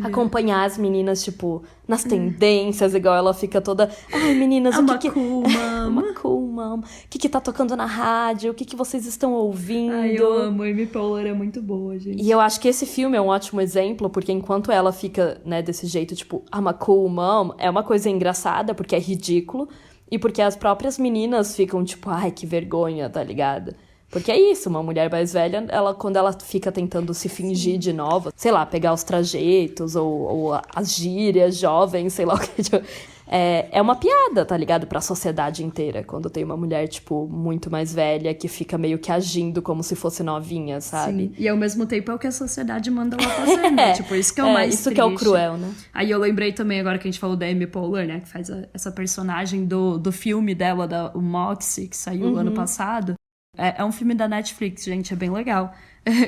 acompanhar as meninas, tipo, nas tendências, igual ela fica toda... Ai, meninas, o que cool, mama. Cool, mama. O que tá tocando na rádio? O que vocês estão ouvindo? Ai, eu amo. A Amy Poehler é muito boa, gente. E eu acho que esse filme é um ótimo exemplo, porque enquanto ela fica, né, desse jeito, tipo, I'm a cool mom, é uma coisa engraçada, porque é ridículo, e porque as próprias meninas ficam, tipo, ai, que vergonha, tá ligado? Porque é isso, uma mulher mais velha, quando ela fica tentando se fingir de nova, sei lá, pegar os trajeitos ou as gírias jovens, sei lá o que. Tipo, é uma piada, tá ligado? Pra sociedade inteira, quando tem uma mulher, tipo, muito mais velha, que fica meio que agindo como se fosse novinha, sabe? Sim, e ao mesmo tempo é o que a sociedade manda ela fazer, né? Tipo, isso que é o mais isso triste. que é o cruel, né? Aí eu lembrei também, agora que a gente falou da Amy Poehler, né? Que faz essa personagem do filme dela, o Moxie, que saiu ano passado. É um filme da Netflix, gente, é bem legal.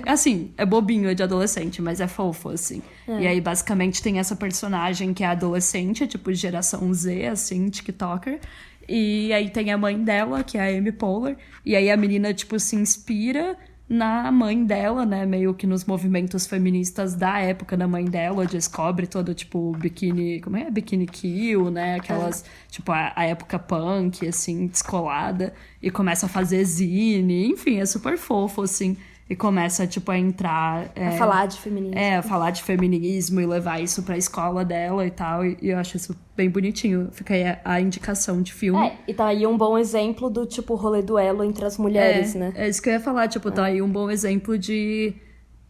Assim, é bobinho, é de adolescente, mas é fofo, assim. E aí, basicamente, tem essa personagem que é adolescente, tipo, geração Z, assim, TikToker. E aí tem a mãe dela, que é a Amy Poehler. E aí a menina, tipo, se inspira na mãe dela, né? Meio que nos movimentos feministas da época da mãe dela. Descobre todo, tipo, biquíni... Como é? Biquíni Kill, né? Aquelas... Tipo, a época punk, assim, descolada. E começa a fazer zine. Enfim, é super fofo, assim. E começa, tipo, a entrar... A falar de feminismo. A falar de feminismo e levar isso pra escola dela e tal. E eu acho isso bem bonitinho. Fica aí a indicação de filme. E tá aí um bom exemplo do, tipo, rolê duelo entre as mulheres, né? É isso que eu ia falar. Tipo, tá aí um bom exemplo de...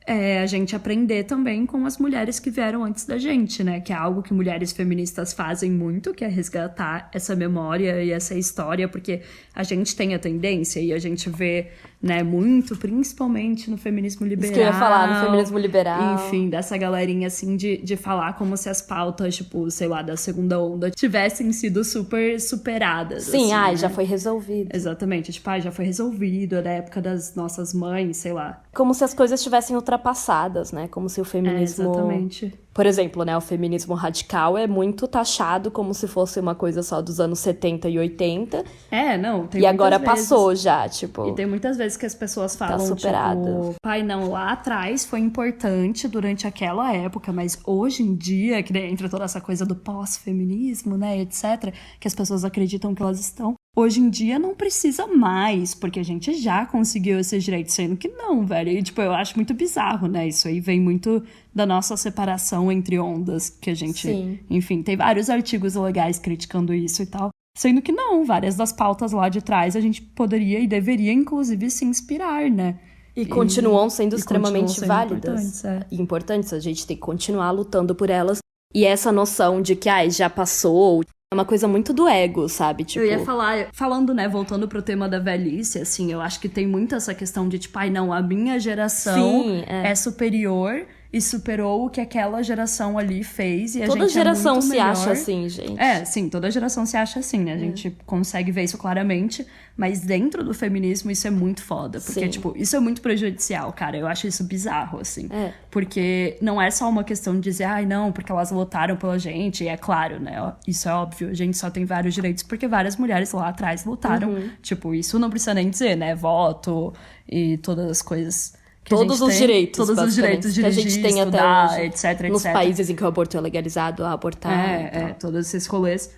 a gente aprender também com as mulheres que vieram antes da gente, né? Que é algo que mulheres feministas fazem muito, que é resgatar essa memória e essa história, porque a gente tem a tendência e a gente vê, né, muito, principalmente no feminismo liberal. Isso que eu ia falar, no feminismo liberal. Enfim, dessa galerinha, assim, de falar como se as pautas, tipo, sei lá, da segunda onda tivessem sido super superadas. Sim, assim, né? já foi resolvido. Exatamente, tipo, já foi resolvido, é da época das nossas mães, sei lá. Como se as coisas estivessem ultrapassadas, né? Como se o feminismo... exatamente. Por exemplo, né, o feminismo radical é muito taxado como se fosse uma coisa só dos anos 70 e 80. Não, tem E agora vezes... passou já, tipo... E tem muitas vezes que as pessoas falam, superado. tipo... Pai, não, lá atrás foi importante durante aquela época, mas hoje em dia, que entra toda essa coisa do pós-feminismo, né, etc., que as pessoas acreditam que elas estão... Hoje em dia não precisa mais, porque a gente já conseguiu esses direitos, sendo que não, velho. E, tipo, eu acho muito bizarro, né? Isso aí vem muito da nossa separação entre ondas, que a gente... Sim. Enfim, tem vários artigos legais criticando isso e tal. Sendo que não, várias das pautas lá de trás a gente poderia e deveria, inclusive, se inspirar, né? E continuam sendo extremamente continuam sendo válidas. Importantes, a gente tem que continuar lutando por elas. E essa noção de que, já passou... É uma coisa muito do ego, sabe? Tipo... Eu ia falar, falando, né, voltando pro tema da velhice, assim, eu acho que tem muito essa questão de, tipo, não, a minha geração é superior e superou o que aquela geração ali fez. E a Toda gente geração é muito se melhor. acha assim, gente. Sim, toda geração se acha assim, né? A gente consegue ver isso claramente, mas dentro do feminismo isso é muito foda, porque, Sim. tipo, isso é muito prejudicial, cara. Eu acho isso bizarro, assim. Porque não é só uma questão de dizer, ai, não, porque elas lutaram pela gente, e é claro, né? Isso é óbvio, a gente só tem vários direitos porque várias mulheres lá atrás lutaram. Tipo, isso não precisa nem dizer, né? Voto e todas as coisas... Todos os direitos, todos os direitos de que a gente tem estudar, até hoje, etc. nos países em que o aborto é legalizado, a abortar. Todos esses rolês,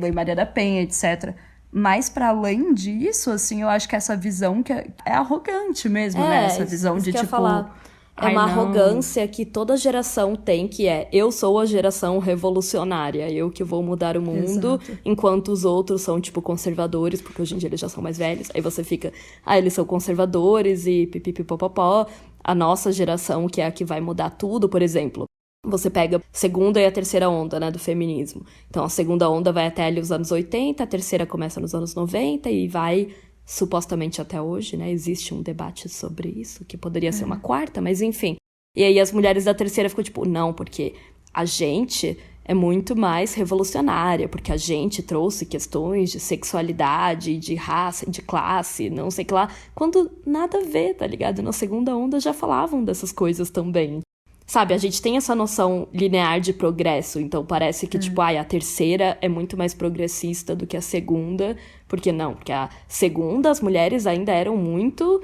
Lei Maria da Penha, etc. Mas, para além disso, assim, eu acho que essa visão que é arrogante mesmo, né? Essa visão isso de, que eu ia tipo... falar. É uma arrogância que toda geração tem, que é, eu sou a geração revolucionária, eu que vou mudar o mundo, enquanto os outros são, tipo, conservadores, porque hoje em dia eles já são mais velhos. Aí você fica, eles são conservadores e pipipipopopó. A nossa geração, que é a que vai mudar tudo, por exemplo. Você pega a segunda e a terceira onda, né, do feminismo. Então, a segunda onda vai até ali os anos 80, a terceira começa nos anos 90 e vai... supostamente até hoje, né? Existe um debate sobre isso, que poderia ser uma quarta, mas enfim. E aí as mulheres da terceira ficam tipo, não, porque a gente é muito mais revolucionária, porque a gente trouxe questões de sexualidade, de raça, de classe, não sei o que lá, quando nada a ver, tá ligado? Na segunda onda já falavam dessas coisas também. Sabe, a gente tem essa noção linear de progresso, então parece que, tipo, a terceira é muito mais progressista do que a segunda, porque a segunda, as mulheres ainda eram muito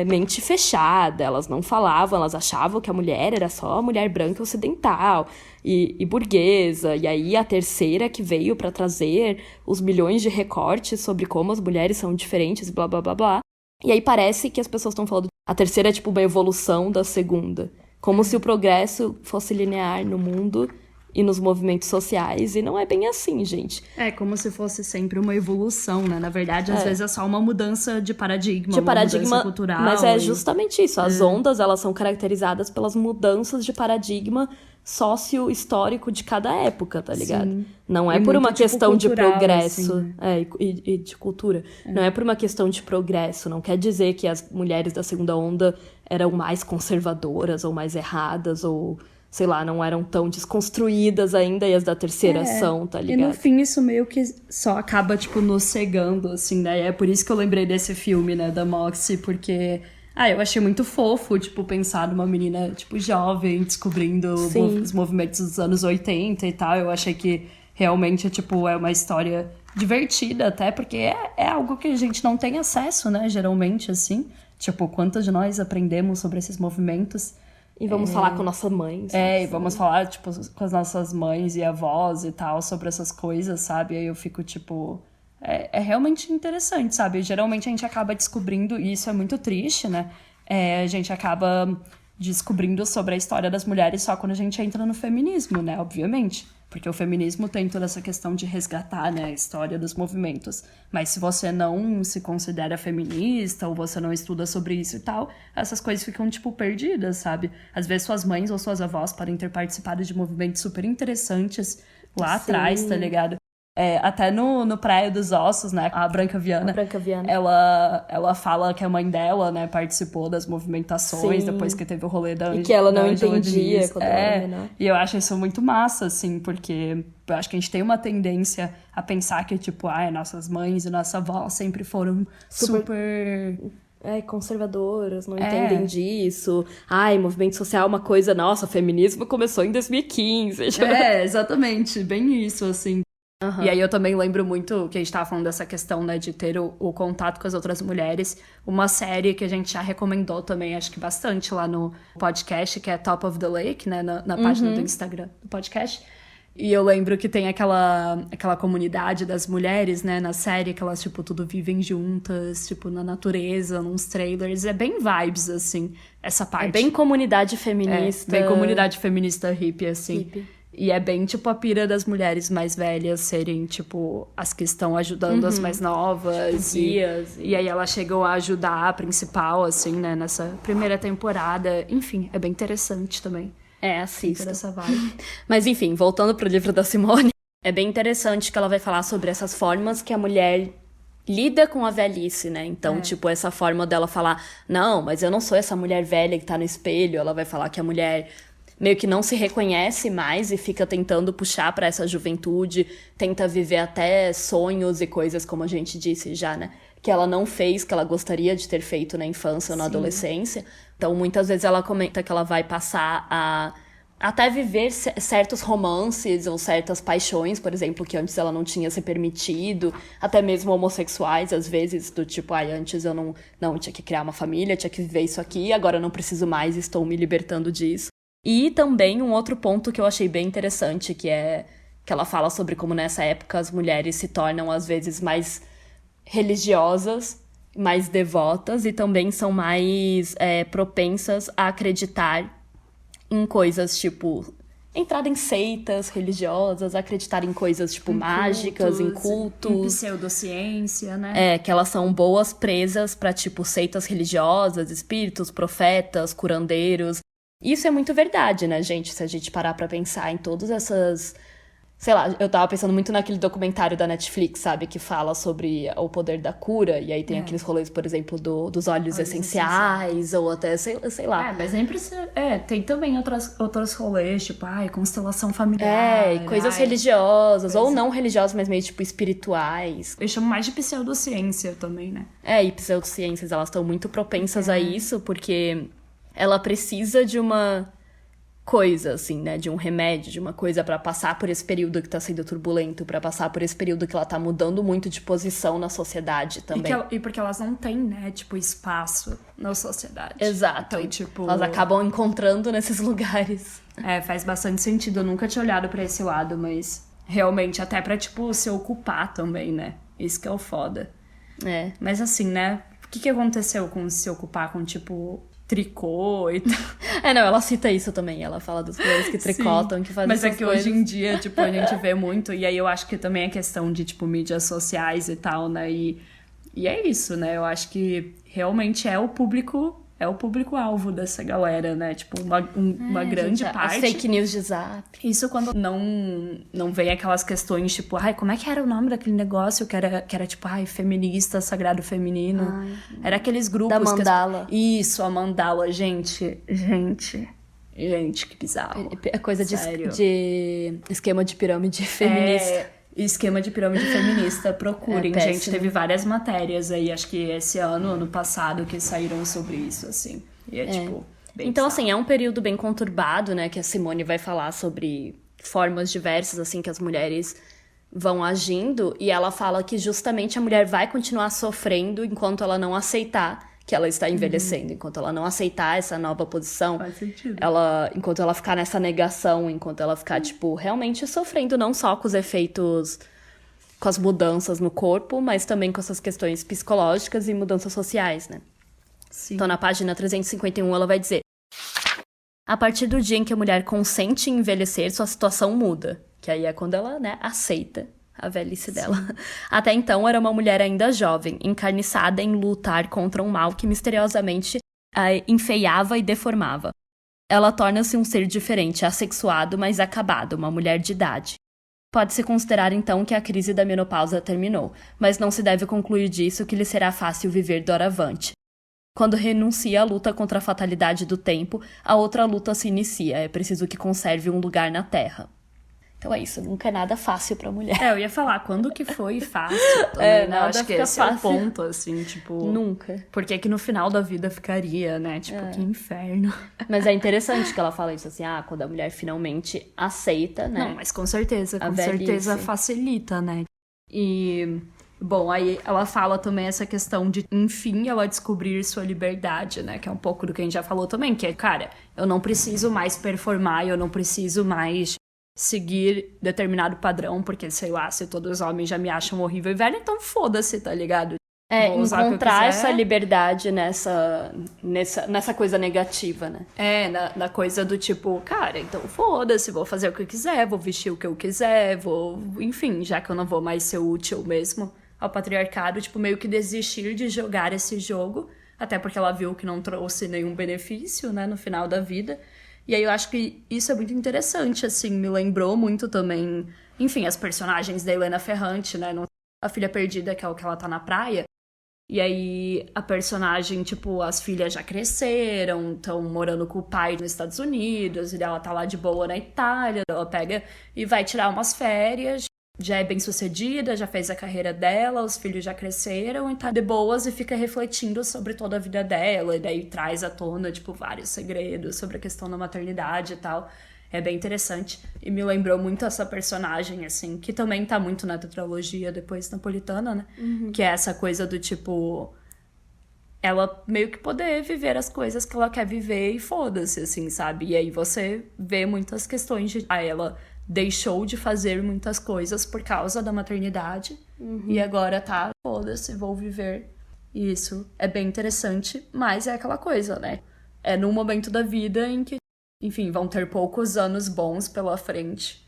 mente fechada, elas não falavam, elas achavam que a mulher era só a mulher branca ocidental e burguesa, e aí a terceira que veio pra trazer os milhões de recortes sobre como as mulheres são diferentes, blá, blá, blá, blá, e aí parece que as pessoas estão falando, a terceira é tipo uma evolução da segunda. Como se o progresso fosse linear no mundo e nos movimentos sociais. E não é bem assim, gente. É como se fosse sempre uma evolução, né? Na verdade, às vezes é só uma mudança de paradigma, mudança cultural. Mas é justamente isso. As ondas, elas são caracterizadas pelas mudanças de paradigma sócio-histórico de cada época, tá ligado? Sim. Não é por uma questão de progresso. Assim, né? E de cultura. Não é por uma questão de progresso. Não quer dizer que as mulheres da segunda onda eram mais conservadoras ou mais erradas ou, sei lá, não eram tão desconstruídas ainda e as da terceira são, tá ligado? E no fim isso meio que só acaba, tipo, nos cegando, assim, né? É por isso que eu lembrei desse filme, né, da Moxie, porque... eu achei muito fofo, tipo, pensar numa menina, tipo, jovem, descobrindo os movimentos dos anos 80 e tal. Eu achei que realmente, tipo, é uma história divertida até, porque é algo que a gente não tem acesso, né, geralmente, assim. Tipo, quantas de nós aprendemos sobre esses movimentos. E vamos falar com nossa mãe. E vamos falar, tipo, com as nossas mães e avós e tal, sobre essas coisas, sabe? Aí eu fico, tipo... É realmente interessante, sabe? Geralmente a gente acaba descobrindo, e isso é muito triste, né? A gente acaba descobrindo sobre a história das mulheres só quando a gente entra no feminismo, né? Obviamente. Porque o feminismo tem toda essa questão de resgatar, né, a história dos movimentos. Mas se você não se considera feminista ou você não estuda sobre isso e tal, essas coisas ficam, tipo, perdidas, sabe? Às vezes suas mães ou suas avós podem ter participado de movimentos super interessantes lá atrás, tá ligado? Até no Praia dos Ossos, né, a Branca Viana, ela fala que a mãe dela, né, participou das movimentações depois que teve o rolê da e que ela não Angela entendia Diniz. quando ela era menor. E eu acho isso muito massa, assim, porque eu acho que a gente tem uma tendência a pensar que, tipo, nossas mães e nossa avó sempre foram super conservadoras, não entendem disso. Movimento social é uma coisa... Nossa, feminismo começou em 2015. Exatamente, bem isso, assim. E aí eu também lembro muito que a gente tava falando dessa questão, né, de ter o contato com as outras mulheres. Uma série que a gente já recomendou também, acho que bastante lá no podcast, que é Top of the Lake, né, na página do Instagram do podcast. E eu lembro que tem aquela comunidade das mulheres, né, na série, que elas, tipo, tudo vivem juntas, tipo, na natureza, nos trailers. É bem vibes, assim, essa parte. É bem comunidade feminista. Bem comunidade feminista hippie, assim. E é bem, tipo, a pira das mulheres mais velhas serem, tipo, as que estão ajudando as mais novas. Guias. E aí elas chegam a ajudar a principal, assim, né, nessa primeira temporada. Enfim, é bem interessante também. Assista. Essa vibe. Mas enfim, voltando pro livro da Simone, é bem interessante que ela vai falar sobre essas formas que a mulher lida com a velhice, né? Então, tipo, essa forma dela falar, não, mas eu não sou essa mulher velha que tá no espelho. Ela vai falar que a mulher meio que não se reconhece mais e fica tentando puxar pra essa juventude, tenta viver até sonhos e coisas, como a gente disse já, né? Que ela não fez, que ela gostaria de ter feito na infância ou na adolescência. Então, muitas vezes ela comenta que ela vai passar a até viver certos romances ou certas paixões, por exemplo, que antes ela não tinha se permitido, até mesmo homossexuais, às vezes, do tipo, antes eu não tinha que criar uma família, tinha que viver isso aqui, agora eu não preciso mais, estou me libertando disso. E também um outro ponto que eu achei bem interessante, que é que ela fala sobre como nessa época as mulheres se tornam, às vezes, mais religiosas, mais devotas e também são mais propensas a acreditar em coisas, tipo, entrar em seitas religiosas, acreditar em coisas, tipo, mágicas, em cultos. Em pseudociência, né? Que elas são boas presas pra, tipo, seitas religiosas, espíritos, profetas, curandeiros. Isso é muito verdade, né, gente? Se a gente parar pra pensar em todas essas... Sei lá, eu tava pensando muito naquele documentário da Netflix, sabe? Que fala sobre o poder da cura. E aí tem aqueles rolês, por exemplo, dos óleos essenciais. Ou até, sei lá. Mas nem precisa... tem também outros rolês, tipo, constelação familiar. Coisas religiosas. Ou não religiosas, mas meio, tipo, espirituais. Eu chamo mais de pseudociência também, né? E pseudociências, elas estão muito propensas a isso, porque ela precisa de uma coisa, assim, né? De um remédio, de uma coisa pra passar por esse período que tá sendo turbulento, pra passar por esse período que ela tá mudando muito de posição na sociedade também. E porque elas não têm, né, tipo, espaço na sociedade. Exato. Então, tipo... Elas acabam encontrando nesses lugares. Faz bastante sentido. Eu nunca tinha olhado pra esse lado, mas realmente até pra, tipo, se ocupar também, né? Isso que é o foda. Mas assim, né? O que aconteceu com se ocupar com, tipo... tricô e tal. Ela cita isso também. Ela fala dos mulheres que tricotam, que fazem mas essas coisas. Hoje em dia, tipo, a gente vê muito. E aí eu acho que também é questão de, tipo, mídias sociais e tal, né? E é isso, né? Eu acho que realmente é o público-alvo dessa galera, né? Tipo, uma grande parte. As fake news de Zap. Isso quando não vem aquelas questões, tipo, como é que era o nome daquele negócio que era tipo, feminista, sagrado feminino. Era aqueles grupos... Da mandala. Isso, a mandala, gente, que bizarro. É coisa de esquema de pirâmide feminista. Esquema de pirâmide feminista, procurem, gente. Teve várias matérias aí, acho que esse ano passado, que saíram sobre isso, assim. E tipo... Então, assim, é um período bem conturbado, né? Que a Simone vai falar sobre formas diversas, assim, que as mulheres vão agindo. E ela fala que justamente a mulher vai continuar sofrendo enquanto ela não aceitar que ela está envelhecendo. Enquanto ela não aceitar essa nova posição. Faz sentido. Enquanto ela ficar nessa negação, enquanto ela ficar, tipo, realmente sofrendo não só com os efeitos... com as mudanças no corpo, mas também com essas questões psicológicas e mudanças sociais, né? Sim. Então, na página 351, ela vai dizer: a partir do dia em que a mulher consente em envelhecer, sua situação muda. Que aí é quando ela, né, aceita a velhice dela. Até então, era uma mulher ainda jovem, encarniçada em lutar contra um mal que misteriosamente a enfeiava e deformava. Ela torna-se um ser diferente, assexuado, mas acabado, uma mulher de idade. Pode-se considerar, então, que a crise da menopausa terminou, mas não se deve concluir disso que lhe será fácil viver doravante. Quando renuncia à luta contra a fatalidade do tempo, a outra luta se inicia. É preciso que conserve um lugar na Terra. Então é isso, nunca é nada fácil pra mulher. Eu ia falar, quando que foi fácil também, né? Acho que esse é o ponto, assim, tipo... Nunca. Porque que no final da vida ficaria, né? Tipo, que inferno. Mas é interessante que ela fala isso, assim, quando a mulher finalmente aceita, né? Não, mas com certeza velhice. facilita, né? E... Bom, aí ela fala também essa questão de, enfim, ela descobrir sua liberdade, né? Que é um pouco do que a gente já falou também, que é, cara, eu não preciso mais performar, eu não preciso mais seguir determinado padrão, porque, sei lá, se todos os homens já me acham horrível e velha, então foda-se, tá ligado? Encontrar essa liberdade nessa coisa negativa, né? Na coisa do tipo, cara, então foda-se, vou fazer o que eu quiser, vou vestir o que eu quiser, enfim, já que eu não vou mais ser útil mesmo ao patriarcado, tipo, meio que desistir de jogar esse jogo, até porque ela viu que não trouxe nenhum benefício, né, no final da vida. E aí eu acho que isso é muito interessante, assim, me lembrou muito também, enfim, as personagens da Helena Ferrante, né, A Filha Perdida, que é o que ela tá na praia. E aí a personagem, tipo, as filhas já cresceram, estão morando com o pai nos Estados Unidos, e ela tá lá de boa na Itália, ela pega e vai tirar umas férias, já é bem sucedida, já fez a carreira dela, os filhos já cresceram, e tá de boas e fica refletindo sobre toda a vida dela, e daí traz à tona, tipo, vários segredos sobre a questão da maternidade e tal. É bem interessante. E me lembrou muito essa personagem, assim, que também tá muito na tetralogia depois napolitana, né? Que é essa coisa do tipo... Ela meio que poder viver as coisas que ela quer viver e foda-se, assim, sabe? E aí você vê muitas questões de... ela deixou de fazer muitas coisas por causa da maternidade. E agora tá, foda-se, vou viver. E isso é bem interessante, mas é aquela coisa, né? É num momento da vida em que enfim, vão ter poucos anos bons pela frente.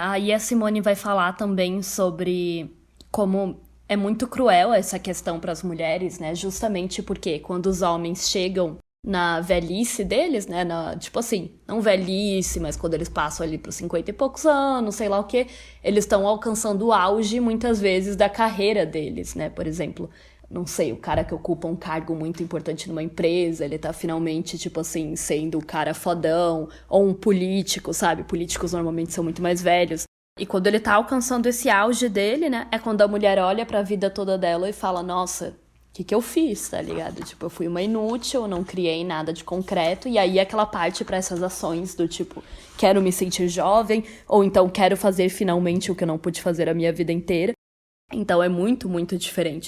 Aí a Simone vai falar também sobre como é muito cruel essa questão para as mulheres, né? Justamente porque quando os homens chegam na velhice deles, né? Tipo assim, não velhice, mas quando eles passam ali pros 50 e poucos anos, sei lá o quê, eles estão alcançando o auge, muitas vezes, da carreira deles, né? Por exemplo... Não sei, o cara que ocupa um cargo muito importante numa empresa, ele tá finalmente, tipo assim, sendo o cara fodão, ou um político, sabe? Políticos normalmente são muito mais velhos. E quando ele tá alcançando esse auge dele, né, é quando a mulher olha pra vida toda dela e fala, nossa, o que eu fiz, tá ligado? Tipo, eu fui uma inútil, eu não criei nada de concreto, e aí é que ela parte pra essas ações do tipo, quero me sentir jovem, ou então quero fazer finalmente o que eu não pude fazer a minha vida inteira. Então é muito, muito diferente.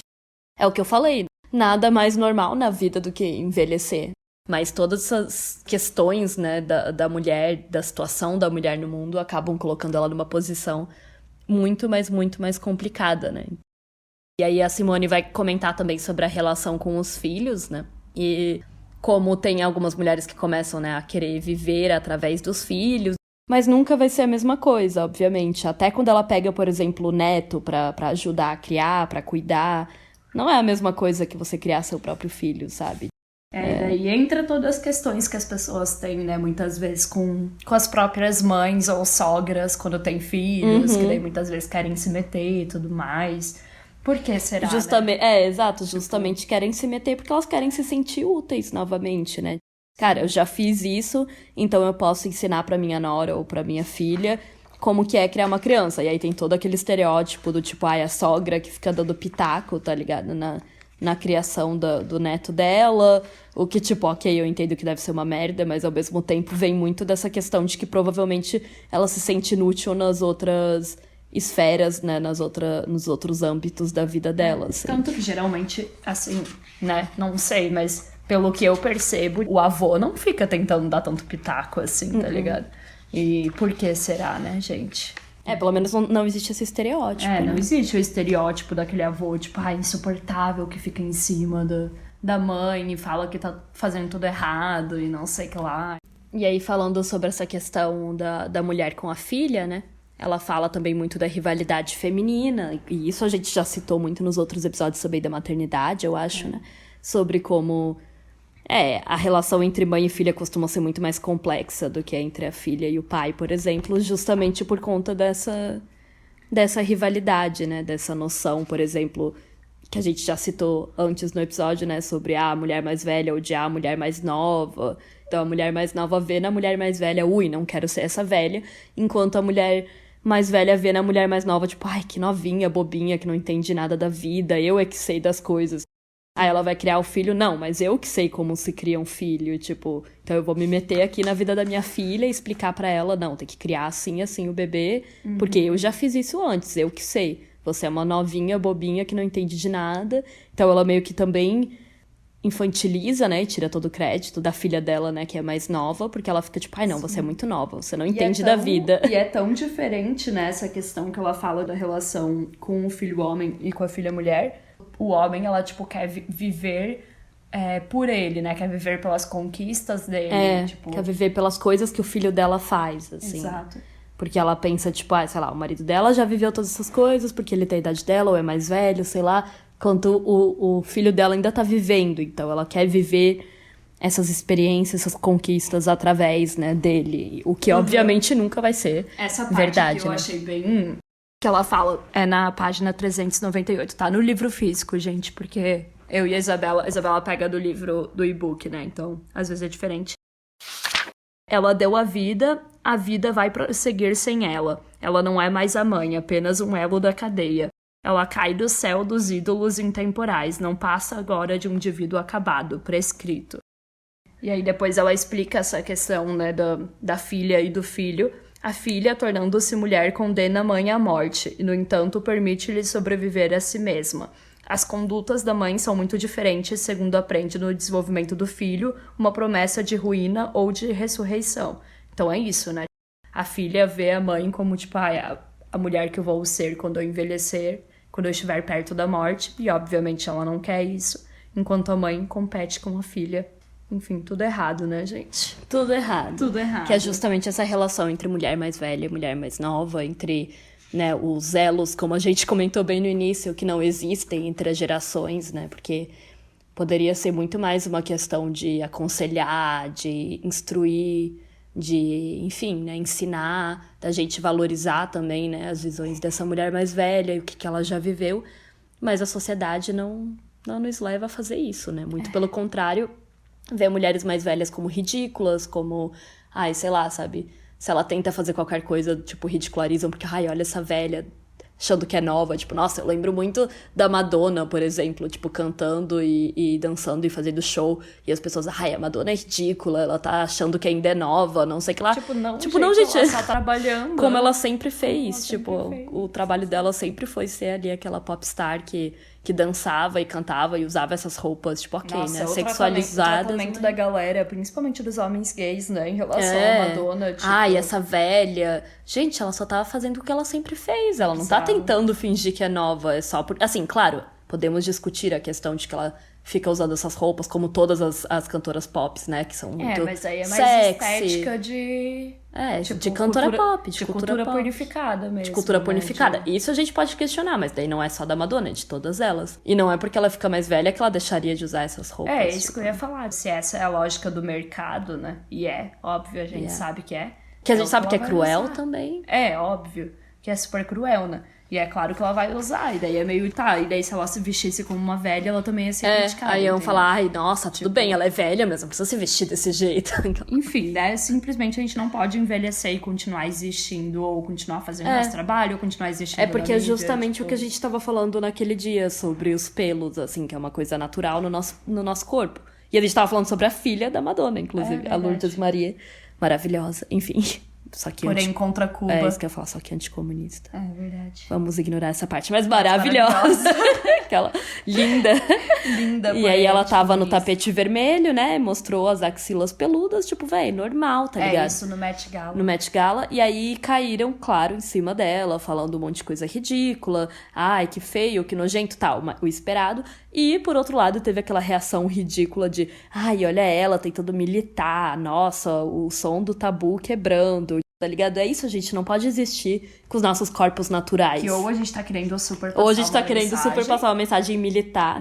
É o que eu falei, nada mais normal na vida do que envelhecer. Mas todas essas questões, né, da mulher, da situação da mulher no mundo, acabam colocando ela numa posição muito mais complicada, né? E aí a Simone vai comentar também sobre a relação com os filhos, né? E como tem algumas mulheres que começam, né, a querer viver através dos filhos. Mas nunca vai ser a mesma coisa, obviamente. Até quando ela pega, por exemplo, o neto pra ajudar a criar, pra cuidar... Não é a mesma coisa que você criar seu próprio filho, sabe? Daí entra todas as questões que as pessoas têm, né? Muitas vezes com as próprias mães ou sogras quando tem filhos, que daí muitas vezes querem se meter e tudo mais. Por que será, justamente, né? Exato. Justamente querem se meter porque elas querem se sentir úteis novamente, né? Cara, eu já fiz isso, então eu posso ensinar pra minha nora ou pra minha filha... como que é criar uma criança. E aí tem todo aquele estereótipo do tipo, a sogra que fica dando pitaco, tá ligado? Na criação do neto dela. O que, tipo, ok, eu entendo que deve ser uma merda, mas ao mesmo tempo vem muito dessa questão de que provavelmente ela se sente inútil nas outras esferas, né? Nos outros âmbitos da vida dela, assim. Tanto que geralmente, assim, né? Não sei, mas pelo que eu percebo, o avô não fica tentando dar tanto pitaco assim, tá ligado? E por que será, né, gente? Pelo menos não existe esse estereótipo. Não né? existe o estereótipo daquele avô, tipo, insuportável, que fica em cima da mãe e fala que tá fazendo tudo errado e não sei o que lá. E aí, falando sobre essa questão da mulher com a filha, né? Ela fala também muito da rivalidade feminina, e isso a gente já citou muito nos outros episódios sobre da maternidade, eu acho, né? Sobre como... a relação entre mãe e filha costuma ser muito mais complexa do que entre a filha e o pai, por exemplo, justamente por conta dessa rivalidade, né? Dessa noção, por exemplo, que a gente já citou antes no episódio, né? Sobre a mulher mais velha odiar a mulher mais nova. Então, a mulher mais nova vê na mulher mais velha, não quero ser essa velha. Enquanto a mulher mais velha vê na mulher mais nova, tipo, que novinha, bobinha, que não entende nada da vida, eu é que sei das coisas. Aí ela vai criar o filho, não, mas eu que sei como se cria um filho, tipo... Então eu vou me meter aqui na vida da minha filha e explicar pra ela, não, tem que criar assim o bebê, porque eu já fiz isso antes, eu que sei. Você é uma novinha, bobinha, que não entende de nada. Então ela meio que também infantiliza, né, e tira todo o crédito da filha dela, né, que é mais nova, porque ela fica tipo, não, você é muito nova, você não entende da vida. E é tão diferente, né, essa questão que ela fala da relação com o filho homem e com a filha mulher. O homem, ela, tipo, quer viver por ele, né? Quer viver pelas conquistas dele. Tipo... quer viver pelas coisas que o filho dela faz, assim. Exato. Porque ela pensa, tipo, sei lá, o marido dela já viveu todas essas coisas, porque ele tem a idade dela, ou é mais velho, sei lá. Enquanto o filho dela ainda tá vivendo. Então, ela quer viver essas experiências, essas conquistas através, né, dele. O que, obviamente, nunca vai ser essa parte verdade, que eu né? achei bem Que ela fala, é na página 398, tá no livro físico, gente, porque eu e a Isabela pega do livro, do e-book, né, então às vezes é diferente. Ela deu a vida vai prosseguir sem ela. Ela não é mais a mãe, apenas um elo da cadeia. Ela cai do céu dos ídolos intemporais, não passa agora de um indivíduo acabado, prescrito. E aí depois ela explica essa questão, né, da filha e do filho. A filha, tornando-se mulher, condena a mãe à morte, e no entanto permite-lhe sobreviver a si mesma. As condutas da mãe são muito diferentes, segundo aprende no desenvolvimento do filho, uma promessa de ruína ou de ressurreição. Então é isso, né? A filha vê a mãe como, tipo, a mulher que eu vou ser quando eu envelhecer, quando eu estiver perto da morte, e obviamente ela não quer isso, enquanto a mãe compete com a filha. Enfim, tudo errado, né, gente? Tudo errado. Tudo errado. Que é justamente essa relação entre mulher mais velha e mulher mais nova, entre, né, os elos, como a gente comentou bem no início, que não existem entre as gerações, né? Porque poderia ser muito mais uma questão de aconselhar, de instruir, de, enfim, né, ensinar, da gente valorizar também, né, as visões dessa mulher mais velha e o que ela já viveu. Mas a sociedade não nos leva a fazer isso, né? Muito pelo contrário, vê mulheres mais velhas como ridículas, como, sei lá, sabe? Se ela tenta fazer qualquer coisa, tipo, ridicularizam, porque, olha essa velha, achando que é nova. Tipo, nossa, eu lembro muito da Madonna, por exemplo, tipo, cantando e dançando e fazendo show. E as pessoas, a Madonna é ridícula, ela tá achando que ainda é nova, não sei o que lá. Tipo, não, gente, ela tá trabalhando. Como ela sempre fez, o trabalho dela sempre foi ser ali aquela popstar que dançava e cantava e usava essas roupas, tipo, Nossa, né, sexualizadas. O tratamento da galera, principalmente dos homens gays, né, em relação à Madonna, tipo... E essa velha... Gente, ela só tava fazendo o que ela sempre fez, ela não tá tentando fingir que é nova, é só por... Assim, claro, podemos discutir a questão de que ela fica usando essas roupas, como todas as cantoras pop, né, que são muito mas aí é mais sexy. estética de... tipo, de cantora pop, de cultura purificada mesmo. De cultura purificada. Isso a gente pode questionar, mas daí não é só da Madonna, é de todas elas. E não é porque ela fica mais velha que ela deixaria de usar essas roupas. É, isso que eu ia falar. Se essa é a lógica do mercado, né? E óbvio, a gente sabe que é. Que a gente sabe que é cruel também. É, óbvio. Que é super cruel, né? E é claro que ela vai usar, e daí é meio... e daí se ela se vestisse como uma velha, ela também ia ser criticada. Aí iam falar, nossa, tudo bem, ela é velha, mas não precisa se vestir desse jeito. Enfim, né, simplesmente a gente não pode envelhecer e continuar existindo, ou continuar fazendo nosso trabalho, ou continuar existindo. É porque é justamente o que a gente tava falando naquele dia, sobre os pelos, assim, que é uma coisa natural no nosso corpo. E a gente tava falando sobre a filha da Madonna, inclusive, a Lourdes Maria, maravilhosa, enfim... Só que porém, contra Cuba. É isso que eu ia falar, só que anticomunista. É verdade. Vamos ignorar essa parte, mas maravilhosa. Aquela linda. Linda. E aí ela tava no tapete vermelho, né? Mostrou as axilas peludas, tipo, normal, tá ligado? É isso, no Met Gala. No Met Gala. E aí caíram, claro, em cima dela, falando um monte de coisa ridícula. Ai, que feio, que nojento, tal. O esperado. E, por outro lado, teve aquela reação ridícula de... olha ela tentando militar. Nossa, o som do tabu quebrando. Tá ligado? É isso, a gente não pode existir com os nossos corpos naturais. Que ou a gente tá querendo super passar Ou a gente tá querendo super passar uma mensagem militar.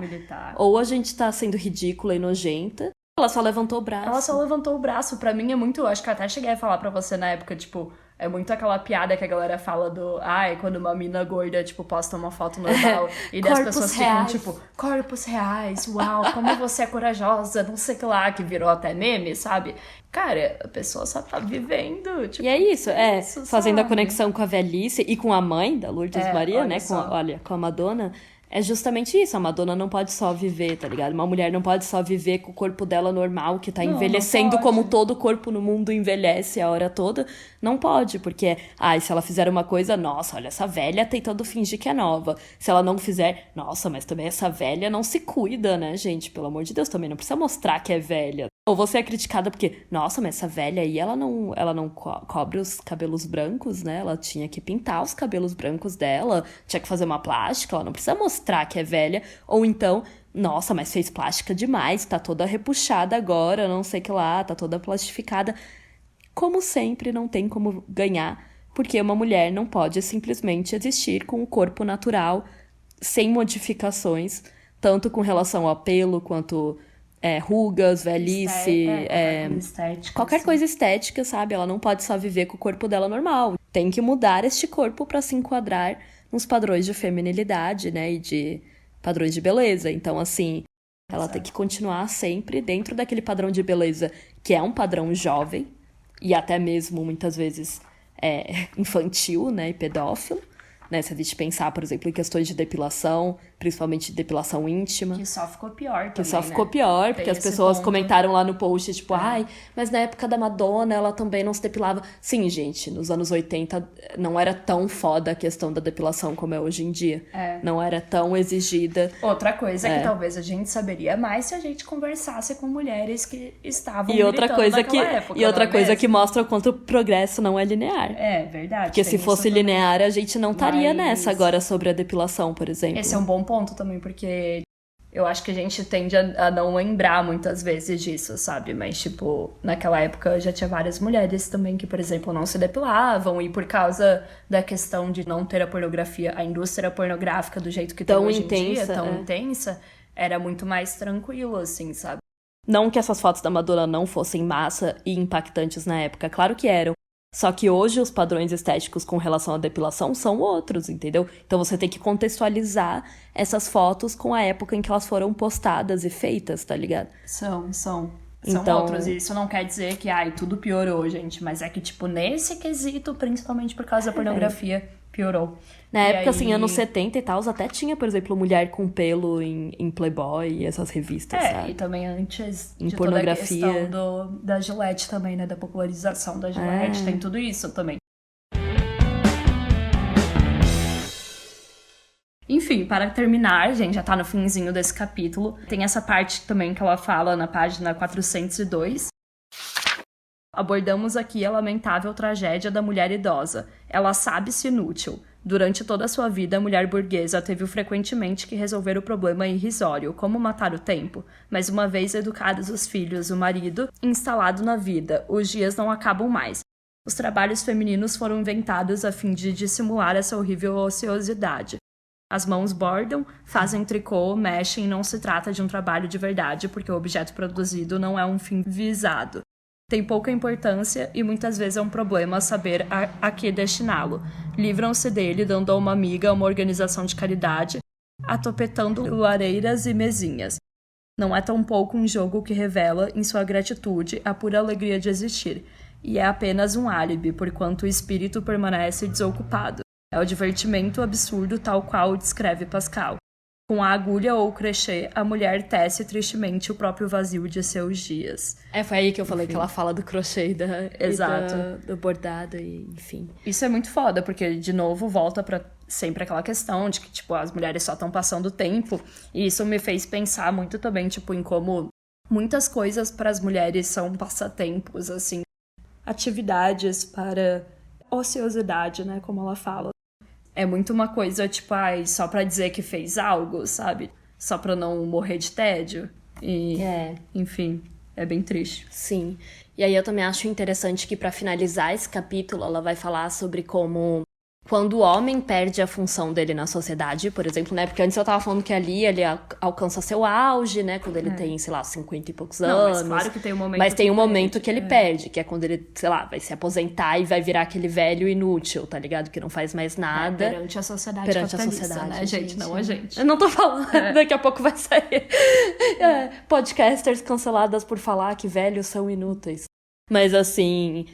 Ou a gente tá sendo ridícula e nojenta. Ela só levantou o braço. Ela só levantou o braço. Pra mim é muito... Acho que eu até cheguei a falar pra você na época, tipo... É muito aquela piada que a galera fala do... quando uma mina gorda, tipo, posta uma foto normal. E daí as pessoas ficam, tipo... Corpos reais, uau, como você é corajosa, não sei o que lá. Que virou até meme, sabe? Cara, a pessoa só tá vivendo, tipo... E é isso, fazendo sabe? A conexão com a velhice e com a mãe da Lourdes Maria, né? Com a Madonna... É justamente isso, a Madonna não pode só viver, tá ligado? Uma mulher não pode só viver com o corpo dela normal, que tá envelhecendo como todo corpo no mundo envelhece a hora toda. Não pode, porque, se ela fizer uma coisa, nossa, olha, essa velha tentando fingir que é nova. Se ela não fizer, nossa, mas também essa velha não se cuida, né, gente? Pelo amor de Deus, também não precisa mostrar que é velha. Ou você é criticada porque, nossa, mas essa velha aí, ela não cobre os cabelos brancos, né? Ela tinha que pintar os cabelos brancos dela, tinha que fazer uma plástica, ela não precisa mostrar que é velha. Ou então, nossa, mas fez plástica demais, tá toda repuxada agora, não sei o que lá, tá toda plastificada. Como sempre, não tem como ganhar, porque uma mulher não pode simplesmente existir com o corpo natural, sem modificações, tanto com relação ao pelo, quanto rugas, velhice, qualquer sim. coisa estética, sabe? Ela não pode só viver com o corpo dela normal. Tem que mudar este corpo pra se enquadrar nos padrões de feminilidade, né? E de padrões de beleza. Então, assim, ela tem que continuar sempre dentro daquele padrão de beleza que é um padrão jovem e até mesmo, muitas vezes, infantil, né? E pedófilo. Né, se a gente pensar, por exemplo, em questões de depilação, principalmente depilação íntima. Que só ficou pior também, Que só ficou pior, porque as pessoas comentaram lá no post, tipo, ai, mas na época da Madonna ela também não se depilava. Sim, gente, nos anos 80 não era tão foda a questão da depilação como é hoje em dia. Não era tão exigida. Outra coisa que talvez a gente saberia mais se a gente conversasse com mulheres que estavam E outra coisa naquela época. E outra coisa que mostra o quanto o progresso não é linear. É verdade. Porque se fosse linear, a gente não estaria nessa agora sobre a depilação, por exemplo. Esse é um bom ponto também, porque eu acho que a gente tende a não lembrar muitas vezes disso, sabe? Mas, tipo, naquela época já tinha várias mulheres também que, por exemplo, não se depilavam, e por causa da questão de não ter a pornografia, a indústria pornográfica do jeito que tem hoje em dia, tão intensa, era muito mais tranquilo, assim, sabe? Não que essas fotos da Madonna não fossem massa e impactantes na época, claro que eram. Só que hoje os padrões estéticos com relação à depilação são outros, entendeu? Então você tem que contextualizar essas fotos com a época em que elas foram postadas e feitas, tá ligado? São Então... outros, e isso não quer dizer que, tudo piorou, gente, mas é que, tipo, nesse quesito, principalmente por causa da pornografia, piorou. Na época, assim, anos 70 e tal, até tinha, por exemplo, mulher com pelo em Playboy e essas revistas, sabe? E também antes em de pornografia. toda a questão da Gillette também, né, da popularização da Gillette, tem tudo isso também. Enfim, para terminar, gente, já tá no finzinho desse capítulo, tem essa parte também que ela fala na página 402. Abordamos aqui a lamentável tragédia da mulher idosa. Ela sabe-se inútil. Durante toda a sua vida, a mulher burguesa teve frequentemente que resolver o problema irrisório, como matar o tempo. Mas uma vez educados os filhos, o marido, instalado na vida, os dias não acabam mais. Os trabalhos femininos foram inventados a fim de dissimular essa horrível ociosidade. As mãos bordam, fazem tricô, mexem, e não se trata de um trabalho de verdade, porque o objeto produzido não é um fim visado. Tem pouca importância e muitas vezes é um problema saber a que destiná-lo. Livram-se dele dando a uma amiga uma organização de caridade, atopetando lareiras e mesinhas. Não é tampouco um jogo que revela, em sua gratitude, a pura alegria de existir. E é apenas um álibi, porquanto o espírito permanece desocupado. É o divertimento absurdo tal qual o descreve Pascal. Com a agulha ou o crochê, a mulher tece tristemente o próprio vazio de seus dias. Foi aí que eu falei que ela fala do crochê Exato. do bordado, e enfim. Isso é muito foda, porque, de novo, volta pra sempre aquela questão de que, tipo, as mulheres só estão passando tempo. E isso me fez pensar muito também, tipo, em como muitas coisas para as mulheres são passatempos, assim. Atividades para ociosidade, né, como ela fala. É muito uma coisa, tipo, só pra dizer que fez algo, sabe? Só pra não morrer de tédio. E, enfim, é bem triste. Sim. E aí eu também acho interessante que, pra finalizar esse capítulo, ela vai falar sobre como... Quando o homem perde a função dele na sociedade, por exemplo, né? Porque antes eu tava falando que ali ele alcança seu auge, né? Quando ele tem, sei lá, 50 e poucos anos. Mas claro que tem um momento. Mas tem um momento que ele perde, que é quando ele, sei lá, vai se aposentar e vai virar aquele velho inútil, tá ligado? Que não faz mais nada. Perante a sociedade capitalista, né, gente? Não a gente. Eu não tô falando. Daqui a pouco vai sair. Podcasters canceladas por falar que velhos são inúteis. Mas assim...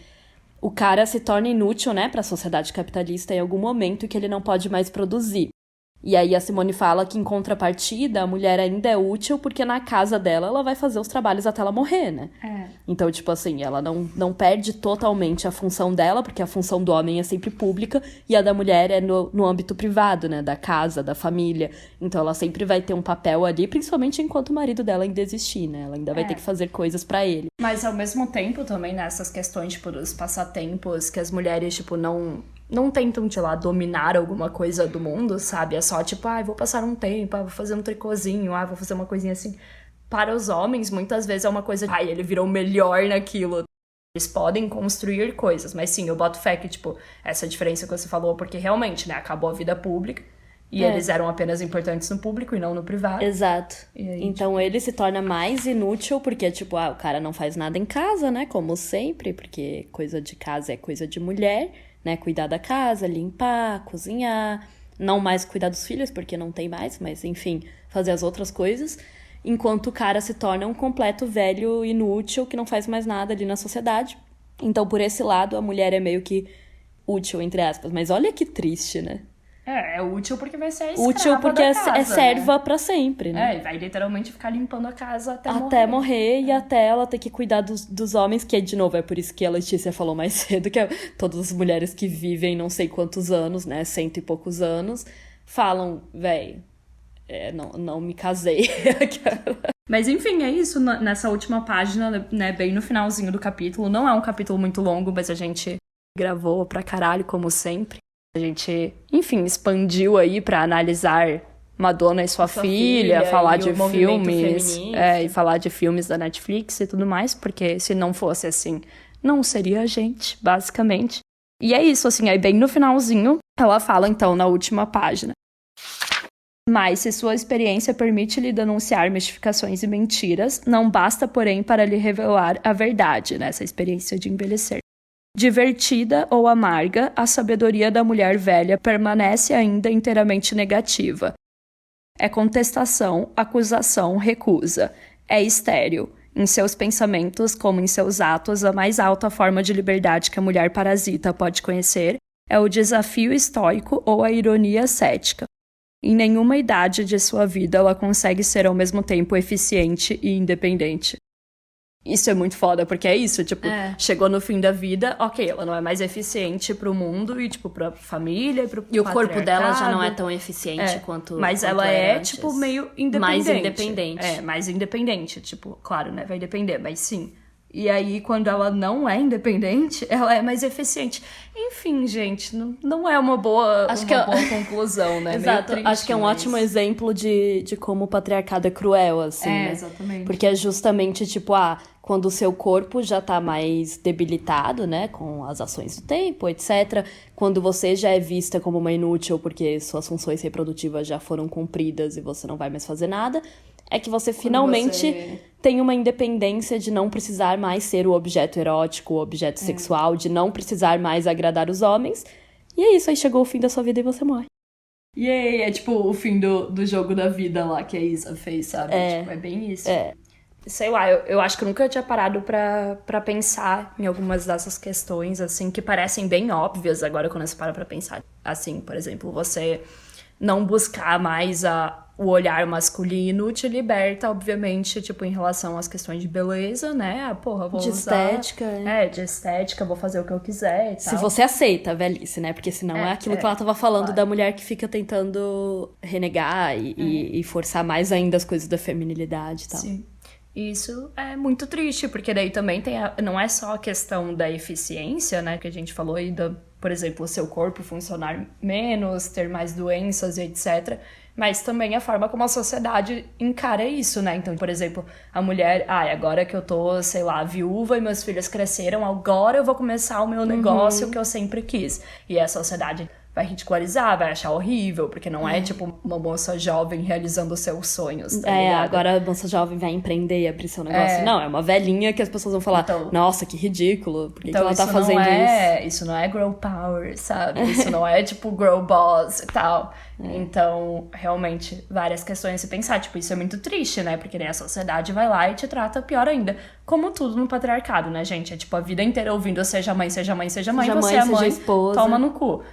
O cara se torna inútil, né, para a sociedade capitalista em algum momento que ele não pode mais produzir. E aí a Simone fala que, em contrapartida, a mulher ainda é útil porque na casa dela ela vai fazer os trabalhos até ela morrer, né? Então, tipo assim, ela não perde totalmente a função dela, porque a função do homem é sempre pública e a da mulher é no âmbito privado, né? Da casa, da família. Então ela sempre vai ter um papel ali, principalmente enquanto o marido dela ainda existir, né? Ela ainda vai ter que fazer coisas pra ele. Mas ao mesmo tempo também nessas questões, tipo, dos passatempos, que as mulheres, tipo, não tentam, sei lá, dominar alguma coisa do mundo, sabe? É só, tipo, vou passar um tempo, vou fazer um tricôzinho, vou fazer uma coisinha assim. Para os homens, muitas vezes é uma coisa de, ele virou melhor naquilo. Eles podem construir coisas, mas sim, eu boto fé que, tipo, essa diferença que você falou, porque realmente, né, acabou a vida pública E eles eram apenas importantes no público e não no privado. Exato. E aí, então ele se torna mais inútil porque, tipo, o cara não faz nada em casa, né? Como sempre, porque coisa de casa é coisa de mulher, né? Cuidar da casa, limpar, cozinhar. Não mais cuidar dos filhos, porque não tem mais, mas enfim, fazer as outras coisas. Enquanto o cara se torna um completo velho inútil que não faz mais nada ali na sociedade. Então, por esse lado, a mulher é meio que útil, entre aspas. Mas olha que triste, né? É útil porque vai ser a escrava Útil porque da casa, é serva né? pra sempre, né? E vai literalmente ficar limpando a casa até morrer. E até ela ter que cuidar dos homens, que, de novo, é por isso que a Letícia falou mais cedo, que todas as mulheres que vivem não sei quantos anos, né, 100 e poucos anos, falam, véi, não me casei. Mas enfim, é isso, nessa última página, né, bem no finalzinho do capítulo. Não é um capítulo muito longo, mas a gente gravou pra caralho, como sempre. A gente, enfim, expandiu aí pra analisar Madonna e sua filha, falar de filmes, e falar de filmes da Netflix e tudo mais, porque se não fosse assim, não seria a gente, basicamente. E é isso, assim, aí bem no finalzinho, ela fala então na última página. Mas se sua experiência permite-lhe denunciar mistificações e mentiras, não basta, porém, para lhe revelar a verdade, nessa experiência de envelhecer. Divertida ou amarga, a sabedoria da mulher velha permanece ainda inteiramente negativa. É contestação, acusação, recusa. É estéril. Em seus pensamentos, como em seus atos, a mais alta forma de liberdade que a mulher parasita pode conhecer é o desafio estoico ou a ironia cética. Em nenhuma idade de sua vida ela consegue ser ao mesmo tempo eficiente e independente. Isso é muito foda, porque é isso, tipo, chegou no fim da vida, ok, ela não é mais eficiente pro mundo e, tipo, pra família, e o corpo dela já não é tão eficiente quanto mas quanto ela era é, antes. tipo, meio independente. Mais independente. Mais independente, tipo, claro, né, vai depender, mas sim. E aí, quando ela não é independente, ela é mais eficiente. Enfim, gente, não é uma boa, boa conclusão, né? Exato, triste, acho que é um ótimo exemplo de como o patriarcado é cruel, assim, né? Exatamente. Porque é justamente, tipo, quando o seu corpo já tá mais debilitado, né, com as ações do tempo, etc. Quando você já é vista como uma inútil porque suas funções reprodutivas já foram cumpridas e você não vai mais fazer nada, é que você finalmente tem uma independência de não precisar mais ser o objeto erótico, o objeto sexual, de não precisar mais agradar os homens. E é isso, aí chegou o fim da sua vida e você morre. E aí, é tipo o fim do jogo da vida lá que a Isa fez, sabe? Tipo, é bem isso. Sei lá, eu acho que eu nunca tinha parado pra pensar em algumas dessas questões, assim, que parecem bem óbvias agora quando você para pra pensar. Assim, por exemplo, você não buscar mais o olhar masculino te liberta, obviamente, tipo, em relação às questões de beleza, né? Vou de usar... estética. De estética, vou fazer o que eu quiser e tal. Se você aceita a velhice, né? Porque senão é aquilo que ela tava falando da mulher que fica tentando renegar e forçar mais ainda as coisas da feminilidade e tal. Sim. Isso é muito triste, porque daí também não é só a questão da eficiência, né, que a gente falou aí, por exemplo, o seu corpo funcionar menos, ter mais doenças e etc., mas também a forma como a sociedade encara isso, né? Então, por exemplo, a mulher, agora que eu tô, sei lá, viúva e meus filhos cresceram, agora eu vou começar o meu negócio que eu sempre quis. E a sociedade vai ridicularizar, vai achar horrível, porque não é, tipo, uma moça jovem realizando seus sonhos, tá ligado? Agora a moça jovem vai empreender e abrir seu negócio. Não, é uma velhinha que as pessoas vão falar, então, nossa, que ridículo, por que então ela tá fazendo isso? Isso não é girl power, sabe? Isso não é, tipo, girl boss e tal. Então, realmente, várias questões a se pensar. Tipo, isso é muito triste, né? Porque daí a sociedade vai lá e te trata pior ainda. Como tudo no patriarcado, né, gente? É tipo, a vida inteira ouvindo seja mãe, seja mãe, seja mãe. Você é mãe, esposa. Toma no cu.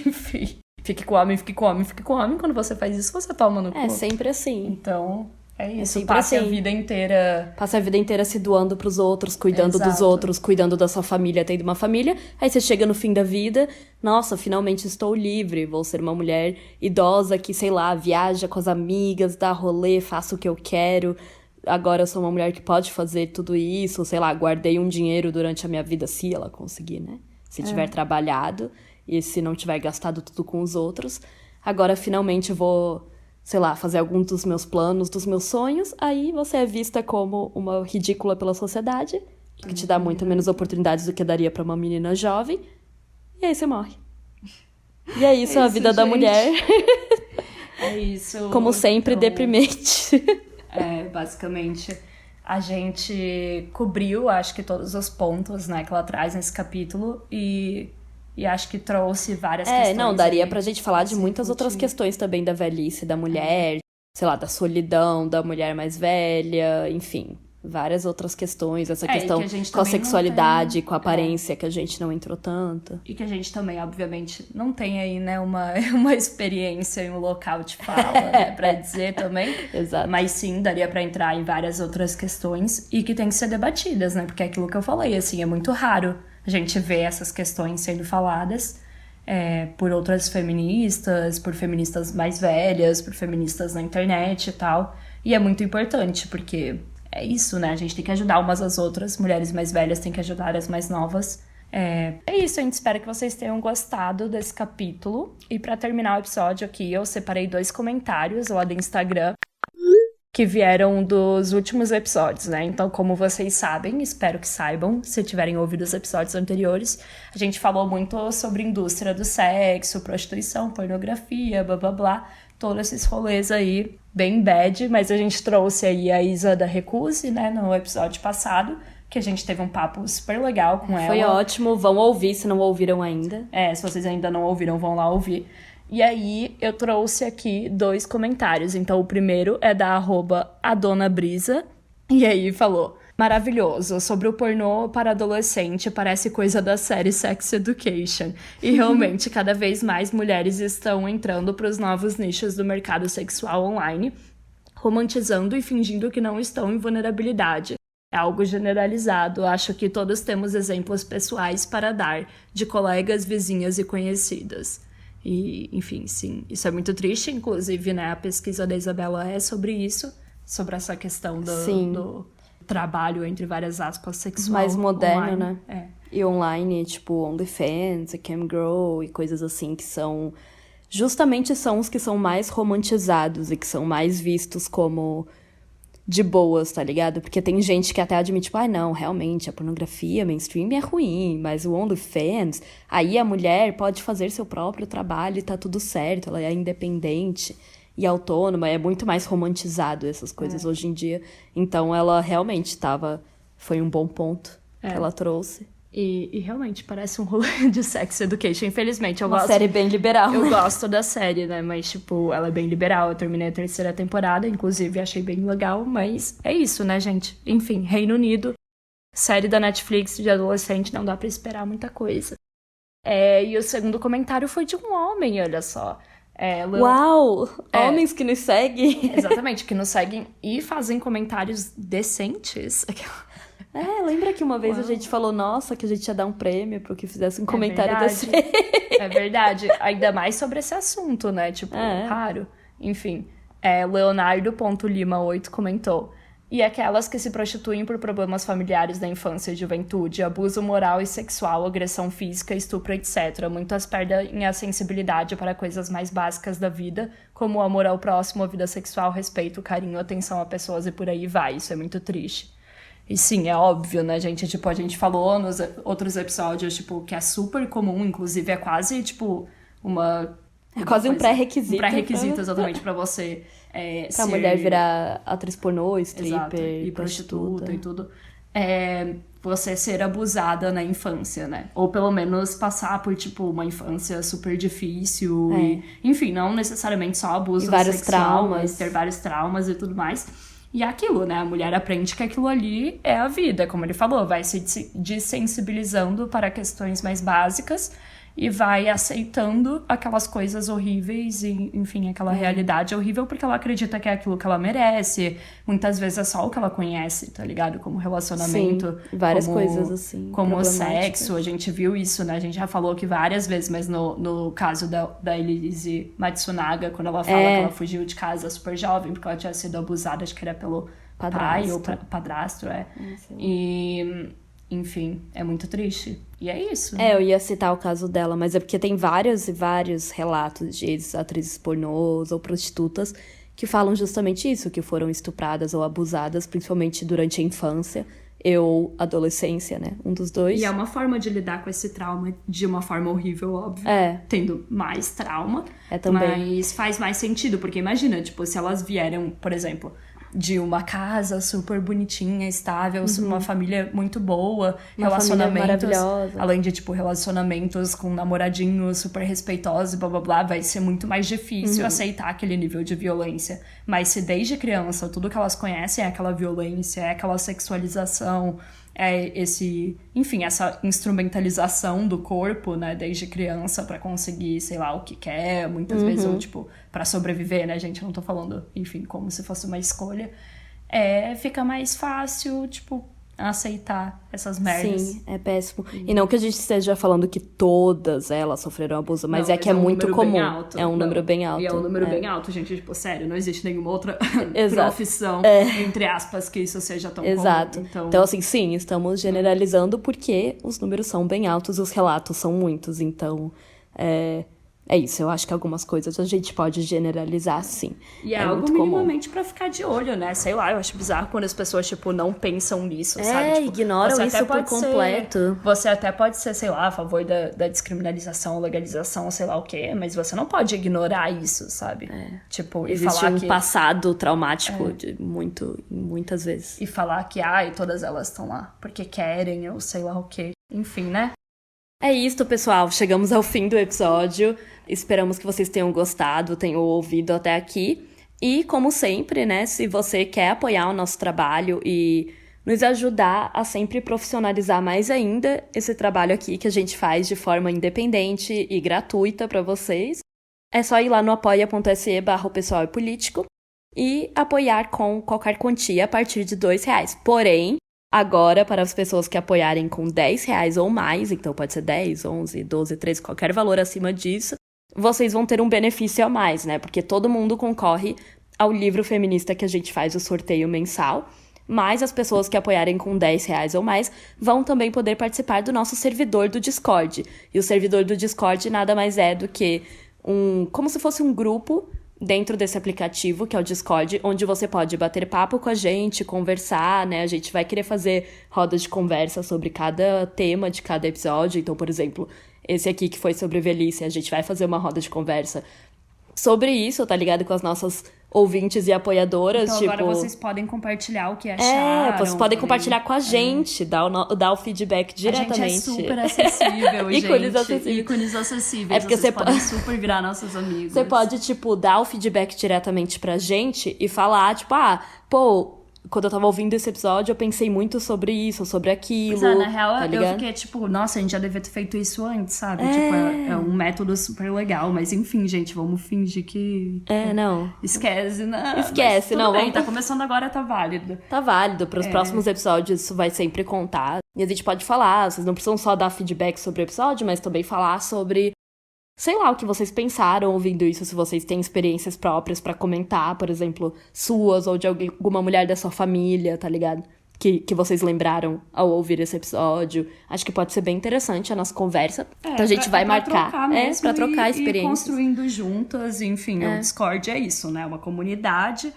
Enfim, fique com homem, fique com homem, fique com homem. Quando você faz isso, você toma no cu. É sempre assim. Então, é isso. Sempre Passe assim. a vida inteira... Passa a vida inteira se doando pros outros, cuidando dos outros, cuidando da sua família, tendo uma família. Aí você chega no fim da vida, nossa, finalmente estou livre, vou ser uma mulher idosa que, sei lá, viaja com as amigas, dá rolê, faço o que eu quero. Agora eu sou uma mulher que pode fazer tudo isso, sei lá, guardei um dinheiro durante a minha vida, se ela conseguir, né? Se tiver trabalhado e se não tiver gastado tudo com os outros. Agora finalmente vou, sei lá, fazer algum dos meus planos, dos meus sonhos. Aí você é vista como uma ridícula pela sociedade, que te dá muito menos oportunidades do que daria pra uma menina jovem. E aí você morre. E é isso, a vida da mulher. É isso. Como sempre, Então, deprimente. basicamente, a gente cobriu, acho que todos os pontos, né, que ela traz nesse capítulo e acho que trouxe várias questões. Não, daria aí pra gente falar de muitas outras questões também da velhice da mulher, sei lá, da solidão da mulher mais velha, enfim, várias outras questões, essa questão que a gente com a também não sexualidade, tem- com a aparência, que a gente não entrou tanto. E que a gente também, obviamente, não tem aí, né, uma experiência em um local de fala, né, pra dizer também. Exato. Mas sim, daria pra entrar em várias outras questões e que tem que ser debatidas, né? Porque é aquilo que eu falei, assim, é muito raro a gente ver essas questões sendo faladas por outras feministas, por feministas mais velhas, por feministas na internet e tal. E é muito importante, porque é isso, né? A gente tem que ajudar umas às outras, mulheres mais velhas têm que ajudar as mais novas. É isso, a gente espera que vocês tenham gostado desse capítulo. E pra terminar o episódio aqui, eu separei 2 comentários lá do Instagram que vieram dos últimos episódios, né? Então, como vocês sabem, espero que saibam, se tiverem ouvido os episódios anteriores, a gente falou muito sobre indústria do sexo, prostituição, pornografia, blá blá blá, todos esses rolês aí, bem bad, mas a gente trouxe aí a Isa da Recuse, né, no episódio passado, que a gente teve um papo super legal com ela. Foi ótimo, vão ouvir se não ouviram ainda. Se vocês ainda não ouviram, vão lá ouvir. E aí, eu trouxe aqui 2 comentários. Então, o primeiro é da @adonabrisa. E aí, falou: maravilhoso, sobre o pornô para adolescente, parece coisa da série Sex Education. E realmente, cada vez mais mulheres estão entrando para os novos nichos do mercado sexual online, romantizando e fingindo que não estão em vulnerabilidade. É algo generalizado, acho que todos temos exemplos pessoais para dar, de colegas, vizinhas e conhecidas. E, enfim, sim, isso é muito triste, inclusive, né, a pesquisa da Isabela é sobre isso, sobre essa questão do trabalho, entre várias aspas, sexual Mais moderno, online. né? E online, tipo, OnlyFans, Camgirl e coisas assim, que são... Justamente são os que são mais romantizados e que são mais vistos como de boas, tá ligado? Porque tem gente que até admite, tipo, não, realmente, a pornografia mainstream é ruim, mas o OnlyFans, aí a mulher pode fazer seu próprio trabalho e tá tudo certo, ela é independente e autônoma, é muito mais romantizado essas coisas hoje em dia. Então ela realmente foi um bom ponto que ela trouxe. E realmente parece um rolê de Sex Education. Infelizmente, eu Uma gosto... série bem liberal. Eu gosto da série, né? Mas, tipo, ela é bem liberal. Eu terminei a 3ª temporada, inclusive, achei bem legal. Mas é isso, né, gente? Enfim, Reino Unido, série da Netflix de adolescente, não dá pra esperar muita coisa. E o segundo comentário foi de um homem, olha só. Uau! Homens que nos seguem. Exatamente, que nos seguem e fazem comentários decentes. Lembra que uma vez a gente falou, nossa, que a gente ia dar um prêmio pro que fizesse um comentário verdade. desse. É verdade. Ainda mais sobre esse assunto, né? Tipo, raro. Enfim, Leonardo.lima8 comentou: e aquelas que se prostituem por problemas familiares da infância e juventude, abuso moral e sexual, agressão física, estupro, etc. Muitas perdem a sensibilidade para coisas mais básicas da vida, como o amor ao próximo, a vida sexual, respeito, carinho, atenção a pessoas e por aí vai. Isso é muito triste. E sim, é óbvio, né, gente? Tipo, a gente falou nos outros episódios, tipo, que é super comum, inclusive é quase, tipo, É quase um pré-requisito. Um pré-requisito, exatamente, pra você pra mulher virar atriz pornô, stripper, exato, e prostituta e tudo. Você ser abusada na infância, né? Ou pelo menos passar por, tipo, uma infância super difícil. E, enfim, não necessariamente só abuso vários sexual, traumas. mas ter vários traumas e tudo mais. E é aquilo, né? A mulher aprende que aquilo ali é a vida, como ele falou, vai se desensibilizando para questões mais básicas e vai aceitando aquelas coisas horríveis e, enfim, aquela realidade horrível porque ela acredita que é aquilo que ela merece. Muitas vezes é só o que ela conhece, tá ligado? Como relacionamento. Sim, várias coisas assim. Como o sexo, a gente viu isso, né? A gente já falou aqui várias vezes, mas no caso da Elise Matsunaga, quando ela fala que ela fugiu de casa super jovem porque ela tinha sido abusada, acho que era pelo pai ou padrasto, E... enfim, é muito triste. E é isso. Eu ia citar o caso dela, mas é porque tem vários e vários relatos de atrizes pornôs ou prostitutas que falam justamente isso, que foram estupradas ou abusadas, principalmente durante a infância, ou adolescência, né? Um dos dois. E é uma forma de lidar com esse trauma de uma forma horrível, óbvio. Tendo mais trauma. Também. Mas faz mais sentido, porque imagina, tipo, se elas vieram, por exemplo, de uma casa super bonitinha, estável, uma família muito boa, uma relacionamentos maravilhosa. Além de, tipo, relacionamentos com namoradinhos super respeitosos e blá blá blá, vai ser muito mais difícil aceitar aquele nível de violência. Mas se desde criança tudo que elas conhecem é aquela violência, é aquela sexualização, é essa instrumentalização do corpo, né, desde criança pra conseguir, sei lá, o que quer, muitas vezes, ou, tipo, pra sobreviver, né, gente, eu não tô falando, enfim, como se fosse uma escolha, fica mais fácil, tipo, aceitar essas merdas. Sim, é péssimo. E não que a gente esteja falando que todas elas sofreram abuso, mas que é muito comum. É um número bem alto. E é um número bem alto, gente. Tipo, sério, não existe nenhuma outra profissão, entre aspas, que isso seja tão comum. Então, assim, sim, estamos generalizando porque os números são bem altos e os relatos são muitos. Então, é isso. Eu acho que algumas coisas a gente pode generalizar, sim. E é algo minimamente pra ficar de olho, né? Sei lá, eu acho bizarro quando as pessoas, tipo, não pensam nisso, sabe? Tipo, ignoram isso por completo. Você até pode ser, sei lá, a favor da descriminalização, legalização, sei lá o quê, mas você não pode ignorar isso, sabe? Tipo, e existe falar um passado traumático de muitas vezes. E falar que, todas elas estão lá porque querem, ou sei lá o quê. Enfim, né? É isso, pessoal. Chegamos ao fim do episódio. Esperamos que vocês tenham gostado, tenham ouvido até aqui. E, como sempre, né, se você quer apoiar o nosso trabalho e nos ajudar a sempre profissionalizar mais ainda esse trabalho aqui que a gente faz de forma independente e gratuita para vocês, é só ir lá no apoia.se/opessoalepolítico e apoiar com qualquer quantia a partir de R$2. Porém, agora, para as pessoas que apoiarem com R$10 ou mais, então pode ser 10, 11, 12, 13, qualquer valor acima disso, vocês vão ter um benefício a mais, né? Porque todo mundo concorre ao livro feminista que a gente faz o sorteio mensal, mas as pessoas que apoiarem com R$10 ou mais vão também poder participar do nosso servidor do Discord. E o servidor do Discord nada mais é do que como se fosse um grupo dentro desse aplicativo, que é o Discord, onde você pode bater papo com a gente, conversar, né? A gente vai querer fazer rodas de conversa sobre cada tema de cada episódio. Então, por exemplo, esse aqui que foi sobre velhice, a gente vai fazer uma roda de conversa sobre isso, tá ligado? Com as nossas ouvintes e apoiadoras, então, tipo... agora vocês podem compartilhar o que acharam. Vocês podem compartilhar com a gente, dar o feedback diretamente. A gente é super acessível, gente. Ícones acessíveis. É porque vocês podem super virar nossos amigos. Você pode, tipo, dar o feedback diretamente pra gente e falar, tipo, quando eu tava ouvindo esse episódio, eu pensei muito sobre isso, sobre aquilo. Pois na real, tá eu fiquei tipo, nossa, a gente já devia ter feito isso antes, sabe? Tipo, é um método super legal, mas enfim, gente, vamos fingir que... não. Esquece, não. Esquece, não. Bem, tá começando agora, tá válido. Tá válido, pros próximos episódios isso vai sempre contar. E a gente pode falar, vocês não precisam só dar feedback sobre o episódio, mas também falar sobre... sei lá, o que vocês pensaram ouvindo isso, se vocês têm experiências próprias pra comentar, por exemplo, suas ou de alguma mulher da sua família, tá ligado? Que vocês lembraram ao ouvir esse episódio. Acho que pode ser bem interessante a nossa conversa. Então a gente vai marcar. Pra trocar experiências. E construindo juntas, enfim, o Discord é isso, né? Uma comunidade.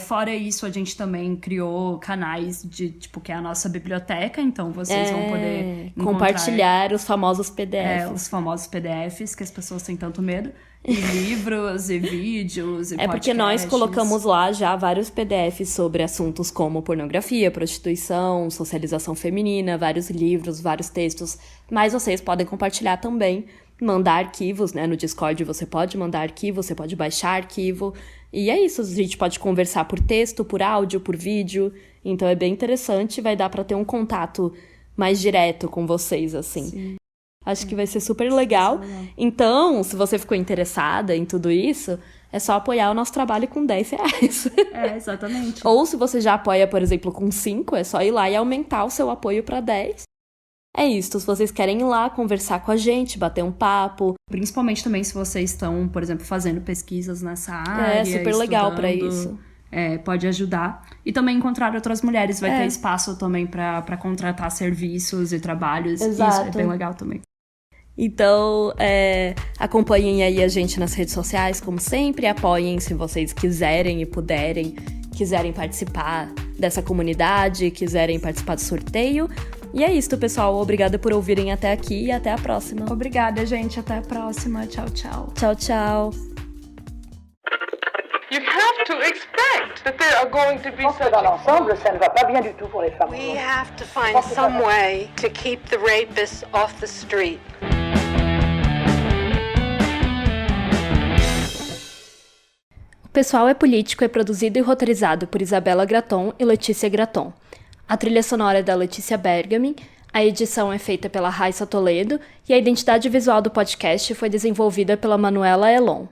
Fora isso, a gente também criou canais de, tipo, que é a nossa biblioteca, então vocês vão poder compartilhar os famosos PDFs. Os famosos PDFs que as pessoas têm tanto medo. E livros, e vídeos, e podcasts. Porque nós colocamos lá já vários PDFs sobre assuntos como pornografia, prostituição, socialização feminina, vários livros, vários textos. Mas vocês podem compartilhar também, mandar arquivos, né? No Discord você pode mandar arquivo, você pode baixar arquivo. E é isso, a gente pode conversar por texto, por áudio, por vídeo. Então é bem interessante, vai dar pra ter um contato mais direto com vocês, assim. Sim. Acho que vai ser super legal. Então, se você ficou interessada em tudo isso, é só apoiar o nosso trabalho com R$10. Exatamente. Ou se você já apoia, por exemplo, com 5, é só ir lá e aumentar o seu apoio pra 10. É isso, se vocês querem ir lá conversar com a gente, bater um papo. Principalmente também se vocês estão, por exemplo, fazendo pesquisas nessa área. É super legal pra isso. Pode ajudar. E também encontrar outras mulheres. Vai ter espaço também pra contratar serviços e trabalhos. Exato. Isso é bem legal também. Então, acompanhem aí a gente nas redes sociais, como sempre. Apoiem se vocês quiserem e puderem, quiserem participar dessa comunidade, quiserem participar do sorteio. E é isso, pessoal. Obrigada por ouvirem até aqui e até a próxima. Obrigada, gente. Até a próxima. Tchau, tchau. Tchau, tchau. You have to expect that there are going to be Je pense que such dans l'ensemble, ça ne va pas bien du tout pour les femmes. We have to find some way to keep the rapists off the street. O Pessoal é Político é produzido e roteirizado por Isabela Graton e Letícia Graton. A trilha sonora é da Letícia Bergamin, a edição é feita pela Raissa Toledo e a identidade visual do podcast foi desenvolvida pela Manuela Elon.